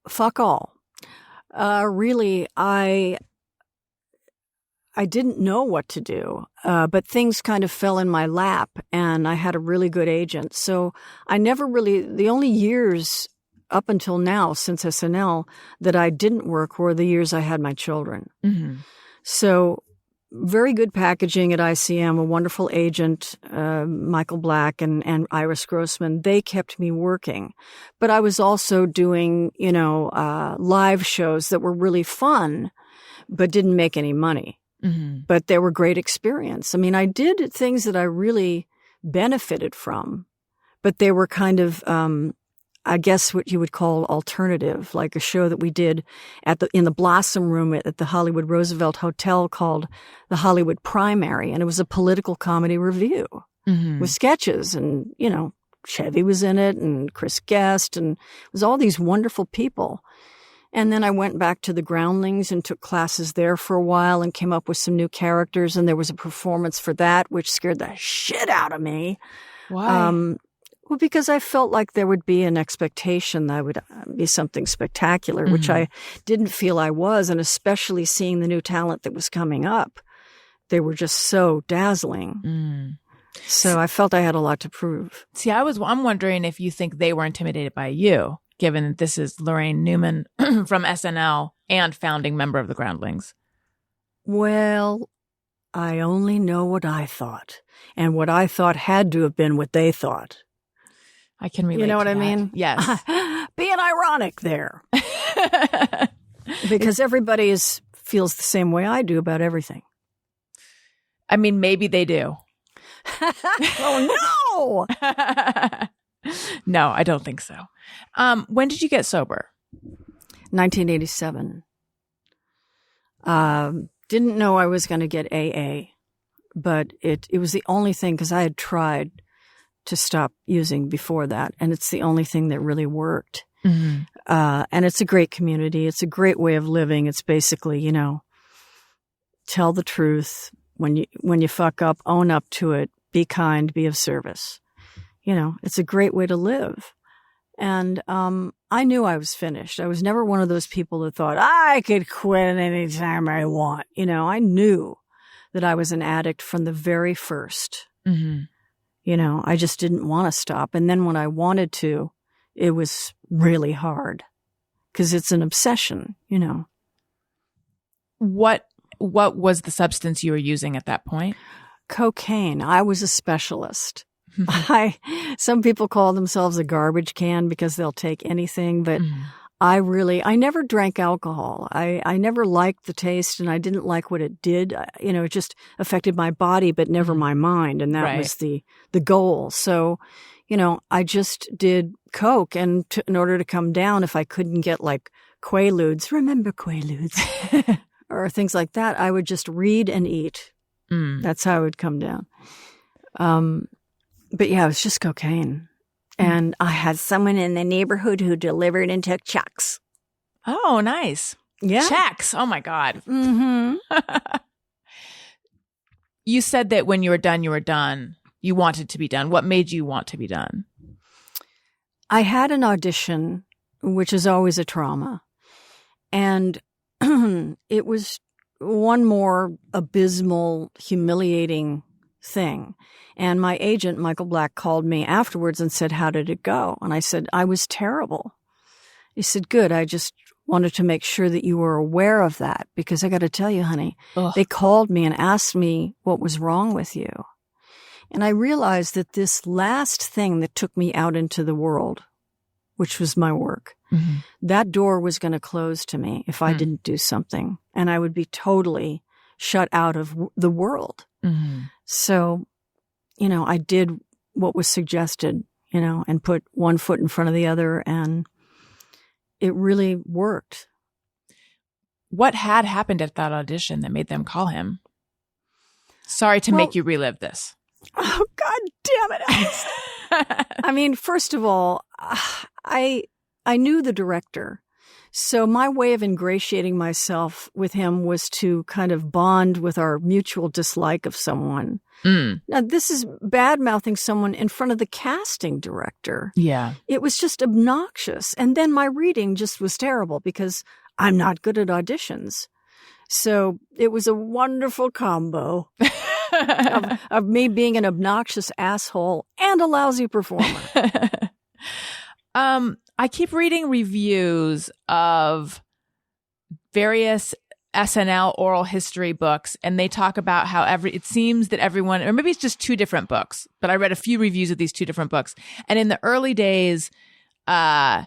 Fuck all. Really, I didn't know what to do, but things kind of fell in my lap, and I had a really good agent. So I never really, the only years up until now since SNL that I didn't work were the years I had my children. So very good packaging at ICM, a wonderful agent, Michael Black and Iris Grossman. They kept me working. But I was also doing, live shows that were really fun, but didn't make any money. But they were great experience. I mean, I did things that I really benefited from, but they were kind of, I guess what you would call alternative, like a show that we did in the Blossom Room at the Hollywood Roosevelt Hotel called The Hollywood Primary. And it was a political comedy review with sketches, and, Chevy was in it and Chris Guest, and it was all these wonderful people. And then I went back to the Groundlings and took classes there for a while and came up with some new characters. And there was a performance for that, which scared the shit out of me. Why? Well, because I felt like there would be an expectation that I would be something spectacular, which I didn't feel I was. And especially seeing the new talent that was coming up, they were just so dazzling. So I felt I had a lot to prove. See, I'm wondering if you think they were intimidated by you, given that this is Laraine Newman from SNL and founding member of the Groundlings. Well, I only know what I thought. And what I thought had to have been what they thought. I can relate. You know to what I that. mean? Yes. Being ironic there. Because everybody feels the same way I do about everything. I mean, maybe they do. Oh, no! No, I don't think so. When did you get sober? 1987. Didn't know I was going to get AA, but it was the only thing, because I had tried to stop using before that, and it's the only thing that really worked. And it's a great community. It's a great way of living. It's basically, tell the truth. When you fuck up, own up to it. Be kind. Be of service. It's a great way to live. And I knew I was finished. I was never one of those people that thought I could quit any time I want. I knew that I was an addict from the very first. I just didn't want to stop. And then when I wanted to, it was really hard because it's an obsession, What was the substance you were using at that point? Cocaine. I was a specialist. Some people call themselves a garbage can because they'll take anything, but I never drank alcohol. I never liked the taste, and I didn't like what it did. It just affected my body, but never my mind. And that was the goal. So, I just did Coke. And in order to come down, if I couldn't get like Quaaludes, remember Quaaludes, or things like that, I would just read and eat. That's how I would come down. But yeah, it was just cocaine. And I had someone in the neighborhood who delivered and took checks. Oh, nice. Yeah. Checks. Oh, my God. Mm-hmm. You said that when you were done, you were done. You wanted to be done. What made you want to be done? I had an audition, which is always a trauma. And it was one more abysmal, humiliating thing. And my agent, Michael Black, called me afterwards and said, "How did it go?" And I said, "I was terrible." He said, "Good. I just wanted to make sure that you were aware of that, because I got to tell you, honey, they called me and asked me what was wrong with you." And I realized that this last thing that took me out into the world, which was my work, that door was going to close to me if I didn't do something, and I would be totally shut out of the world. So, I did what was suggested, and put one foot in front of the other, and it really worked. What had happened at that audition that made them call him? Sorry to make you relive this. Oh, God damn it, Alice. I mean, first of all, I knew the director. So my way of ingratiating myself with him was to kind of bond with our mutual dislike of someone. Now, this is bad-mouthing someone in front of the casting director. Yeah. It was just obnoxious. And then my reading just was terrible because I'm not good at auditions. So it was a wonderful combo of me being an obnoxious asshole and a lousy performer. I keep reading reviews of various SNL oral history books, and they talk about how it seems that everyone, or maybe it's just two different books, but I read a few reviews of these two different books. And in the early days, to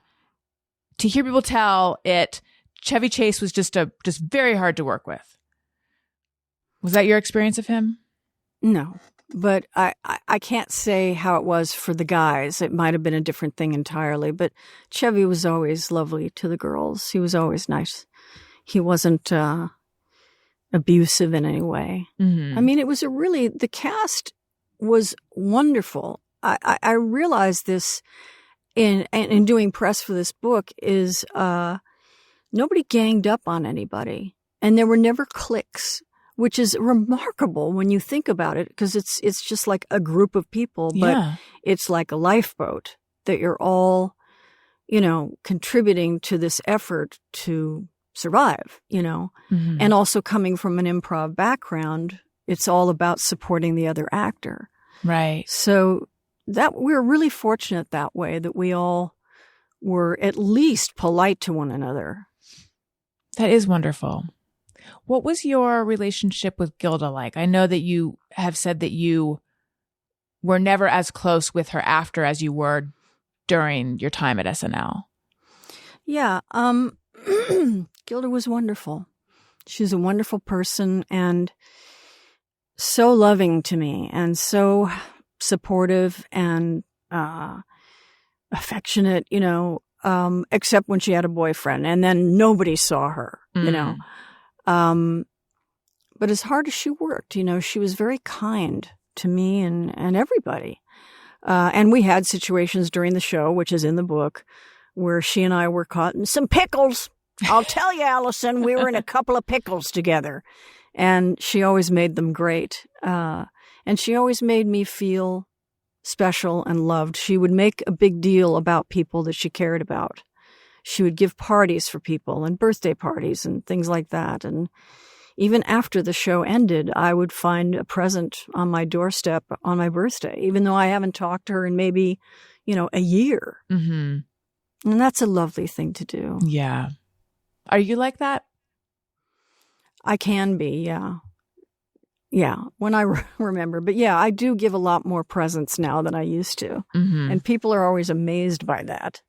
hear people tell it, Chevy Chase was just very hard to work with. Was that your experience of him? No. But I can't say how it was for the guys. It might have been a different thing entirely. But Chevy was always lovely to the girls. He was always nice. He wasn't abusive in any way. I mean, it was the cast was wonderful. I realized this in doing press for this book is Nobody ganged up on anybody. And there were never cliques, which is remarkable when you think about it, because it's just like a group of people, but it's like a lifeboat that you're all, contributing to this effort to survive, Mm-hmm. and also coming from an improv background, it's all about supporting the other actor. Right. So that we're really fortunate that way, that we all were at least polite to one another. That is wonderful. What was your relationship with Gilda like? I know that you have said that you were never as close with her after as you were during your time at SNL. Yeah. Gilda was wonderful. She's a wonderful person and so loving to me and so supportive and affectionate, except when she had a boyfriend and then nobody saw her, But as hard as she worked, she was very kind to me and everybody. And we had situations during the show, which is in the book, where she and I were caught in some pickles. I'll tell you, Allison, we were in a couple of pickles together. And she always made them great. And she always made me feel special and loved. She would make a big deal about people that she cared about. She would give parties for people and birthday parties and things like that. And even after the show ended, I would find a present on my doorstep on my birthday, even though I haven't talked to her in maybe, a year. Mm-hmm. And that's a lovely thing to do. Yeah. Are you like that? I can be, yeah. Yeah, when I remember. But yeah, I do give a lot more presents now than I used to. Mm-hmm. And people are always amazed by that.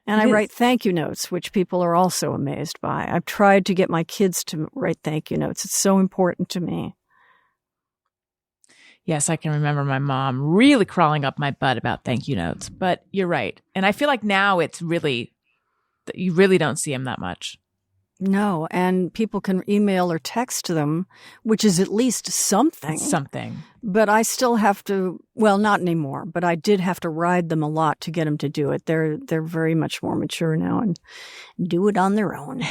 And I write thank you notes, which people are also amazed by. I've tried to get my kids to write thank you notes. It's so important to me. Yes, I can remember my mom really crawling up my butt about thank you notes. But you're right. And I feel like now it's really, you really don't see them that much. No, and people can email or text them, which is at least something. Something. But I still have to, well, not anymore, but I did have to ride them a lot to get them to do it. They're very much more mature now and do it on their own.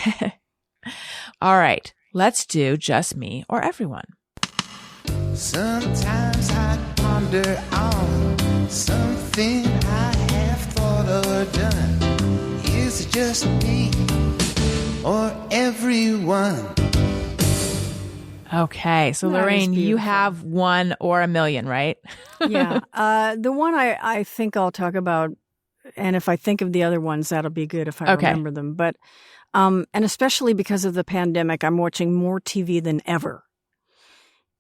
All right, let's do Just Me or Everyone. Sometimes I ponder on something I have thought or done. Is it just me or everyone? Okay, so That is Laraine, you beautiful. have one or a million, right? Yeah. The one I think I'll talk about, and if I think of the other ones, that'll be good if I Okay. remember them. But, and especially because of the pandemic, I'm watching more TV than ever.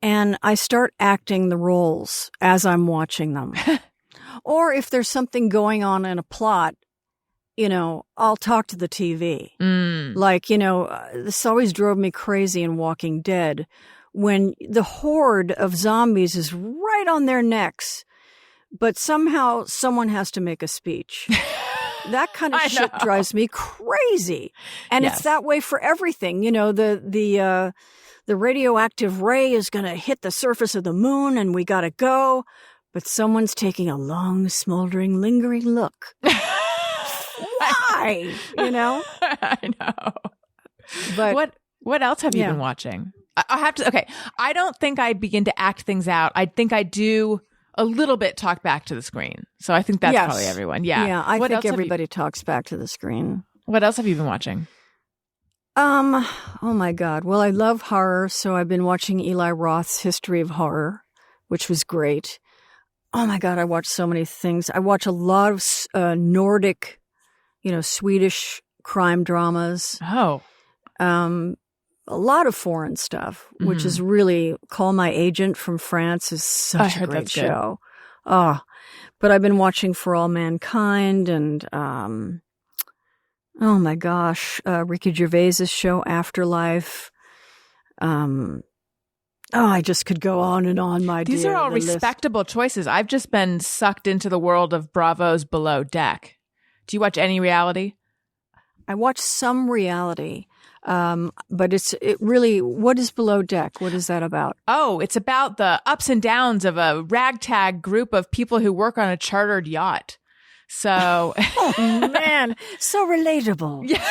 And I start acting the roles as I'm watching them. Or if there's something going on in a plot, I'll talk to the TV. Mm. Like, this always drove me crazy in Walking Dead when the horde of zombies is right on their necks, but somehow someone has to make a speech. That kind of I shit know. drives me crazy. And Yes. it's that way for everything. The radioactive ray is going to hit the surface of the moon and we got to go. But someone's taking a long, smoldering, lingering look. Why? I know. But What else have you Yeah. been watching? I have to. Okay, I don't think I begin to act things out. I think I do a little bit talk back to the screen. So I think that's Yes. probably everyone. Yeah. Yeah, I What else think have you- everybody talks back to the screen. What else have you been watching? Oh my God. Well, I love horror, so I've been watching Eli Roth's History of Horror, which was great. Oh my God, I watch so many things. I watch a lot of Nordic, Swedish crime dramas. Oh, A lot of foreign stuff, which is really Call My Agent from France is I such a heard great that's good. show. Oh, but I've been watching For All Mankind and, oh my gosh, Ricky Gervais's show Afterlife. I just could go on and on, my dear. these are all the list. respectable choices. I've just been sucked into the world of Bravo's Below Deck. Do you watch any reality? I watch some reality, but it really, what is Below Deck? What is that about? Oh, it's about the ups and downs of a ragtag group of people who work on a chartered yacht. So, Oh man, so relatable. yeah,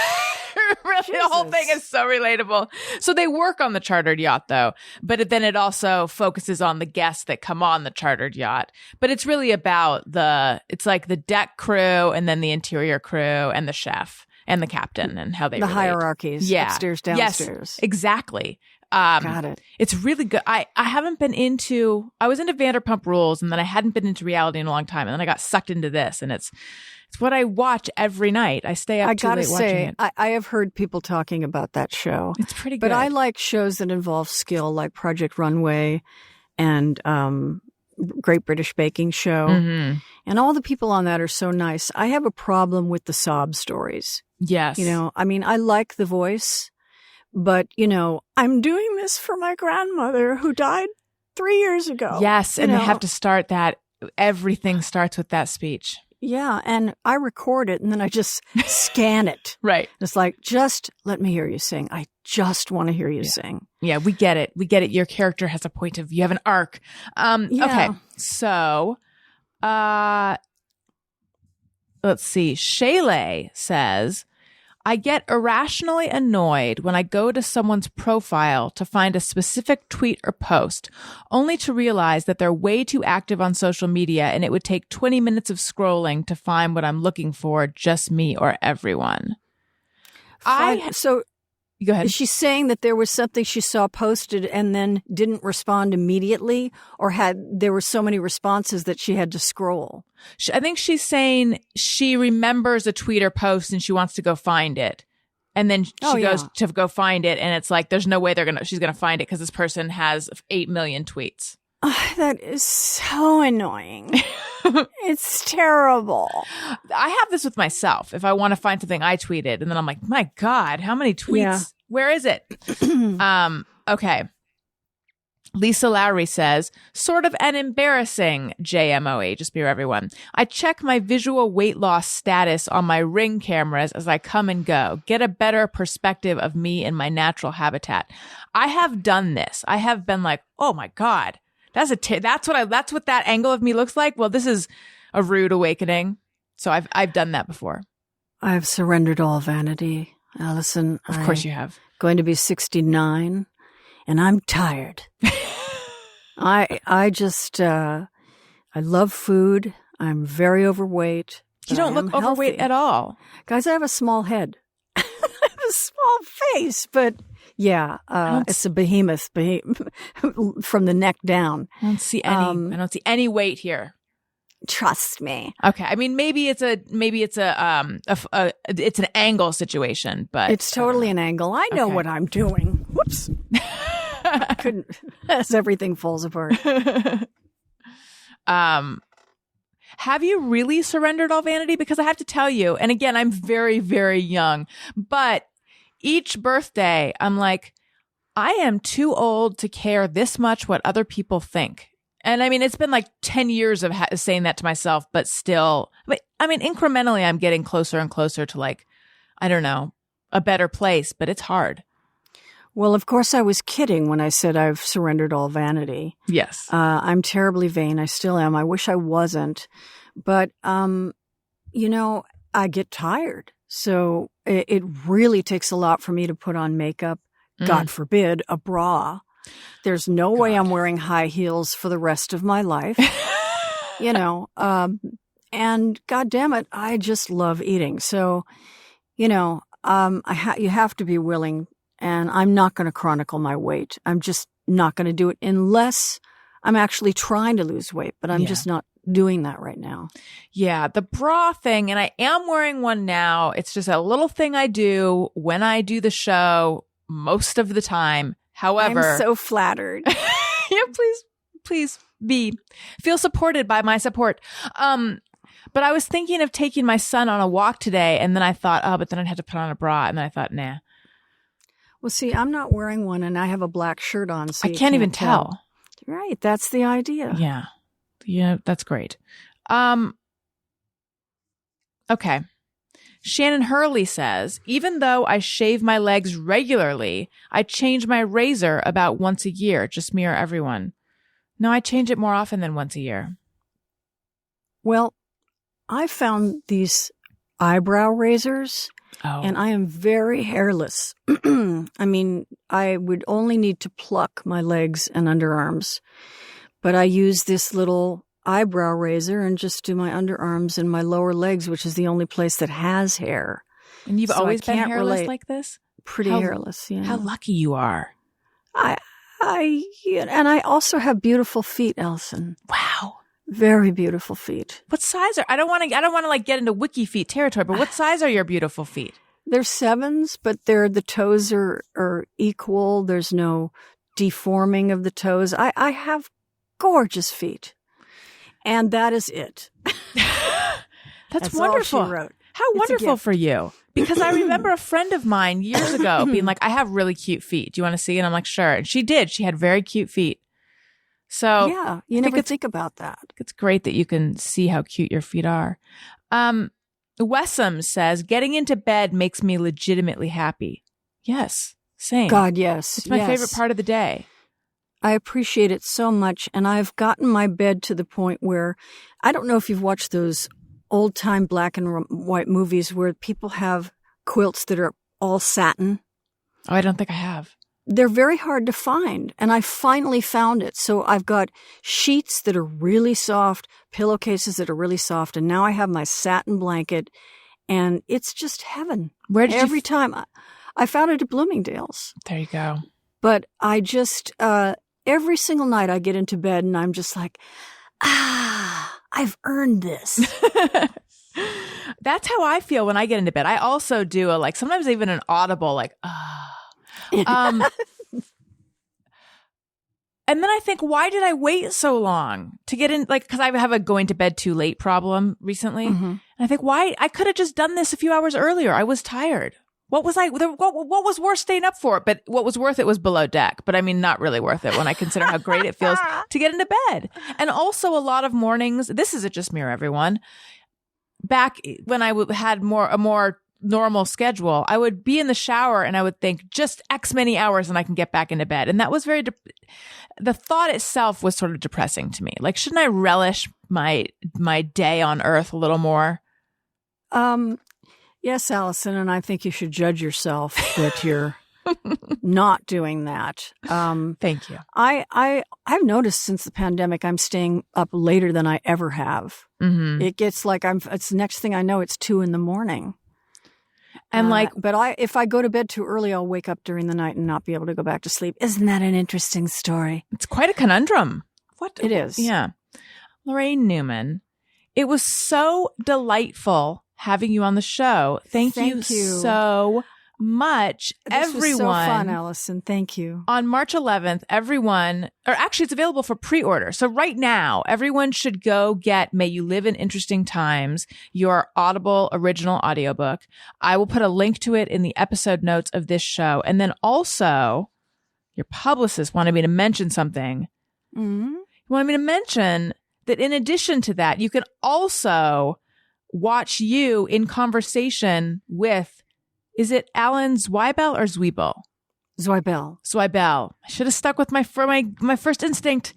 Really, the whole thing is so relatable. So they work on the chartered yacht, though, but then it also focuses on the guests that come on the chartered yacht. But it's really about it's like the deck crew and then the interior crew and the chef and the captain and how they relate. Hierarchies, upstairs, downstairs. Yes, exactly. Got it. It's really good. I haven't been into, I was into Vanderpump Rules, and then I hadn't been into reality in a long time, and then I got sucked into this, and it's what I watch every night. I stay up too late watching it. I have heard people talking about that show. It's pretty good. But I like shows that involve skill, like Project Runway and Great British Baking Show. Mm-hmm. And all the people on that are so nice. I have a problem with the sob stories. Yes. You know, I mean, I like The Voice, but, you know, I'm doing this for my grandmother who died 3 years ago. Yes, and they have to start that. Everything starts with that speech. Yeah, and I record it and then I just scan it. Right. It's like, just let me hear you sing. I just want to hear you sing. Yeah, we get it. We get it. Your character has a point of view. You have an arc. Okay, so let's see. Shaylee says, I get irrationally annoyed when I go to someone's profile to find a specific tweet or post, only to realize that they're way too active on social media and it would take 20 minutes of scrolling to find what I'm looking for, just me or everyone. So go ahead. Is she saying that there was something she saw posted and then didn't respond immediately, or there were so many responses that she had to scroll? I think she's saying she remembers a tweet or post and she wants to go find it. And then she goes to go find it, and it's like there's no way she's going to find it because this person has 8 million tweets. That is so annoying. It's terrible. I have this with myself. If I want to find something I tweeted, and then I'm like, my God, how many tweets? Yeah. Where is it? Okay. Lisa Lowry says, sort of an embarrassing JMOE, just be everyone. I check my visual weight loss status on my Ring cameras as I come and go, get a better perspective of me in my natural habitat. I have done this. I have been like, oh my God, that's what that angle of me looks like. Well, this is a rude awakening. So I've done that before. I've surrendered all vanity, Allison. Of course you have. Going to be 69. And I'm tired. I just, I love food. I'm very overweight. You don't look overweight at all. Guys, I have a small head. I have a small face, but yeah, it's a behemoth from the neck down. I don't see any weight here. Trust me. Okay. I mean, maybe it's an angle situation, but it's totally an angle. I know what I'm doing. Whoops. I couldn't, as everything falls apart. Have you really surrendered all vanity? Because I have to tell you, and again, I'm very, very young, but each birthday, I'm like, I am too old to care this much what other people think. And I mean, it's been like 10 years of saying that to myself, but still, I mean, incrementally, I'm getting closer and closer to like, I don't know, a better place, but it's hard. Well, of course, I was kidding when I said I've surrendered all vanity. Yes. I'm terribly vain. I still am. I wish I wasn't. But, you know, I get tired. So it really takes a lot for me to put on makeup. God forbid, a bra. There's no way I'm wearing high heels for the rest of my life. You know, and God damn it, I just love eating. So, you know, you have to be willing. And I'm not going to chronicle my weight. I'm just not going to do it unless I'm actually trying to lose weight. But I'm just not doing that right now. Yeah, the bra thing, and I am wearing one now. It's just a little thing I do when I do the show most of the time. However, I'm so flattered. Yeah, please feel supported by my support. But I was thinking of taking my son on a walk today, and then I thought, but then I'd have to put on a bra, and then I thought, nah. Well, see, I'm not wearing one, and I have a black shirt on, so I can't even tell. Right, that's the idea. Yeah, that's great. Okay. Shannon Hurley says, even though I shave my legs regularly, I change my razor about once a year. Just me or everyone? No, I change it more often than once a year. Well, I found these eyebrow razors, Oh. And I am very hairless. I mean, I would only need to pluck my legs and underarms. But I use this little eyebrow razor and just do my underarms and my lower legs, which is the only place that has hair. And you've So always I been can't hairless relate. like this? Pretty hairless, yeah. How lucky you are. And I also have beautiful feet, Alison. Wow. Very beautiful feet. What size are, I don't want to like get into wiki feet territory, but what size are your beautiful feet? They're 7s, but the toes are equal. There's no deforming of the toes. I have gorgeous feet. And that is it. That's wonderful. all she wrote. How wonderful for you. Because I remember a friend of mine years ago being like, I have really cute feet. Do you want to see? And I'm like, sure. And she did. She had very cute feet. So yeah, you never think about that. It's great that you can see how cute your feet are. Wessam says, getting into bed makes me legitimately happy. Yes, same. God, yes. It's my favorite part of the day. I appreciate it so much. And I've gotten my bed to the point where, I don't know if you've watched those old-time black and white movies where people have quilts that are all satin. Oh, I don't think I have. They're very hard to find, and I finally found it. So I've got sheets that are really soft, pillowcases that are really soft, and now I have my satin blanket, and it's just heaven. Where did every time I found it at Bloomingdale's. There you go. But I just every single night I get into bed and I'm just like, I've earned this. That's how I feel when I get into bed. I also do sometimes even an audible and then I think, why did I wait so long to get in? Because I have a going to bed too late problem recently. Mm-hmm. And I think, why? I could have just done this a few hours earlier. I was tired. What was what was worth staying up for? But what was worth it was Below Deck. But I mean, not really worth it when I consider how great it feels to get into bed. And also a lot of mornings, this isn't just me or everyone. Back when I had a more normal schedule, I would be in the shower and I would think just X many hours and I can get back into bed. And that was the thought itself was sort of depressing to me. Like, shouldn't I relish my day on earth a little more? Yes, Alison, and I think you should judge yourself that you're not doing that. Thank you. I've noticed since the pandemic, I'm staying up later than I ever have. Mm-hmm. It gets like it's next thing I know, it's 2 a.m. And but if I go to bed too early, I'll wake up during the night and not be able to go back to sleep. Isn't that an interesting story? It's quite a conundrum. What it is. Yeah. Laraine Newman, it was so delightful having you on the show. Thank you so much. This was so fun, Alison. Thank you. On March 11th, it's available for pre-order. So right now, everyone should go get May You Live in Interesting Times, your Audible original audiobook. I will put a link to it in the episode notes of this show. And then also, your publicist wanted me to mention something. Mm-hmm. You wanted me to mention that in addition to that, you can also watch you in conversation with, is it Alan Zweibel or Zwiebel? Zweibel. I should have stuck with my first instinct.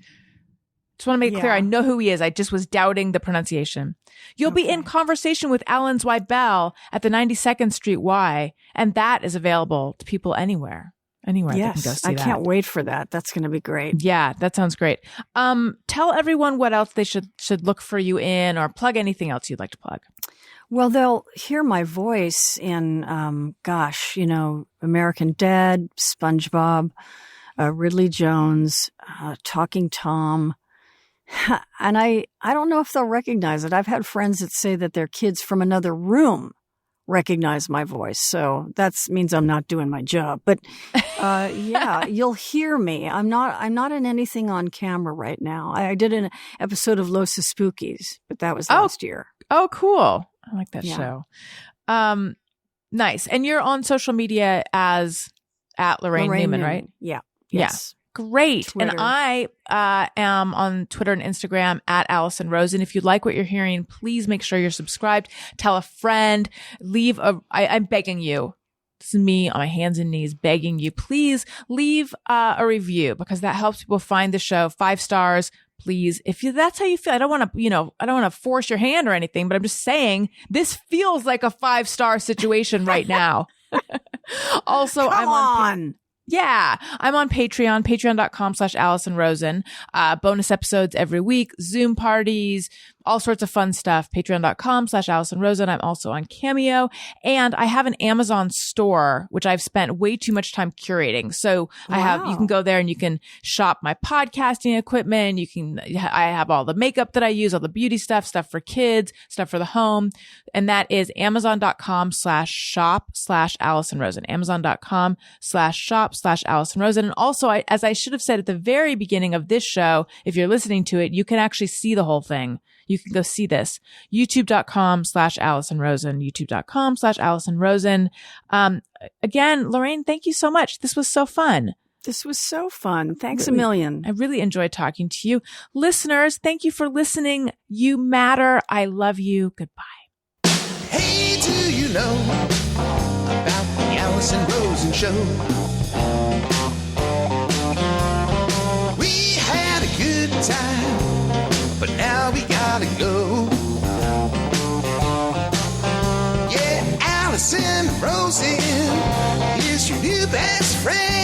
Just want to make it clear. I know who he is. I just was doubting the pronunciation. You'll be in conversation with Alan Zweibel at the 92nd Street Y, and that is available to people anywhere. Yes, they can go see I can't wait for that. That's going to be great. Yeah, that sounds great. Tell everyone what else they should look for you in, or plug anything else you'd like to plug. Well, they'll hear my voice in, American Dad, SpongeBob, Ridley Jones, Talking Tom. And I don't know if they'll recognize it. I've had friends that say that their kids from another room recognize my voice. So that means I'm not doing my job. But you'll hear me. I'm not in anything on camera right now. I did an episode of Los Spookies, but that was last year. Oh, cool. I like that show. Nice. And you're on social media as at Laraine Newman, right? Yeah. Yes. Yeah. Great. Twitter. And I am on Twitter and Instagram at Allison Rosen. If you like what you're hearing, please make sure you're subscribed. Tell a friend. I'm begging you. This is me on my hands and knees begging you. Please leave a review, because that helps people find the show. 5 stars. please, that's how you feel, I don't want to force your hand or anything, but I'm just saying this feels like a 5-star situation right now. Also, Come on. I'm on Patreon, patreon.com/Allison Rosen. Bonus episodes every week, Zoom parties, all sorts of fun stuff. Patreon.com/Allison Rosen. I'm also on Cameo, and I have an Amazon store, which I've spent way too much time curating. So you can go there and you can shop my podcasting equipment. I have all the makeup that I use, all the beauty stuff for kids, stuff for the home. And that is Amazon.com/shop/Allison Rosen, Amazon.com/shop/Allison Rosen. And also, as I should have said at the very beginning of this show, if you're listening to it, you can actually see the whole thing. You can go see this. YouTube.com/Allison Rosen, YouTube.com/Allison Rosen. Again, Laraine, thank you so much. This was so fun. This was so fun. Thanks a million. I really enjoyed talking to you. Listeners, thank you for listening. You matter. I love you. Goodbye. Hey, do you know about the Allison Rosen show? We had a good time, but now we gotta go. Yeah, Allison Rosen is your new best friend.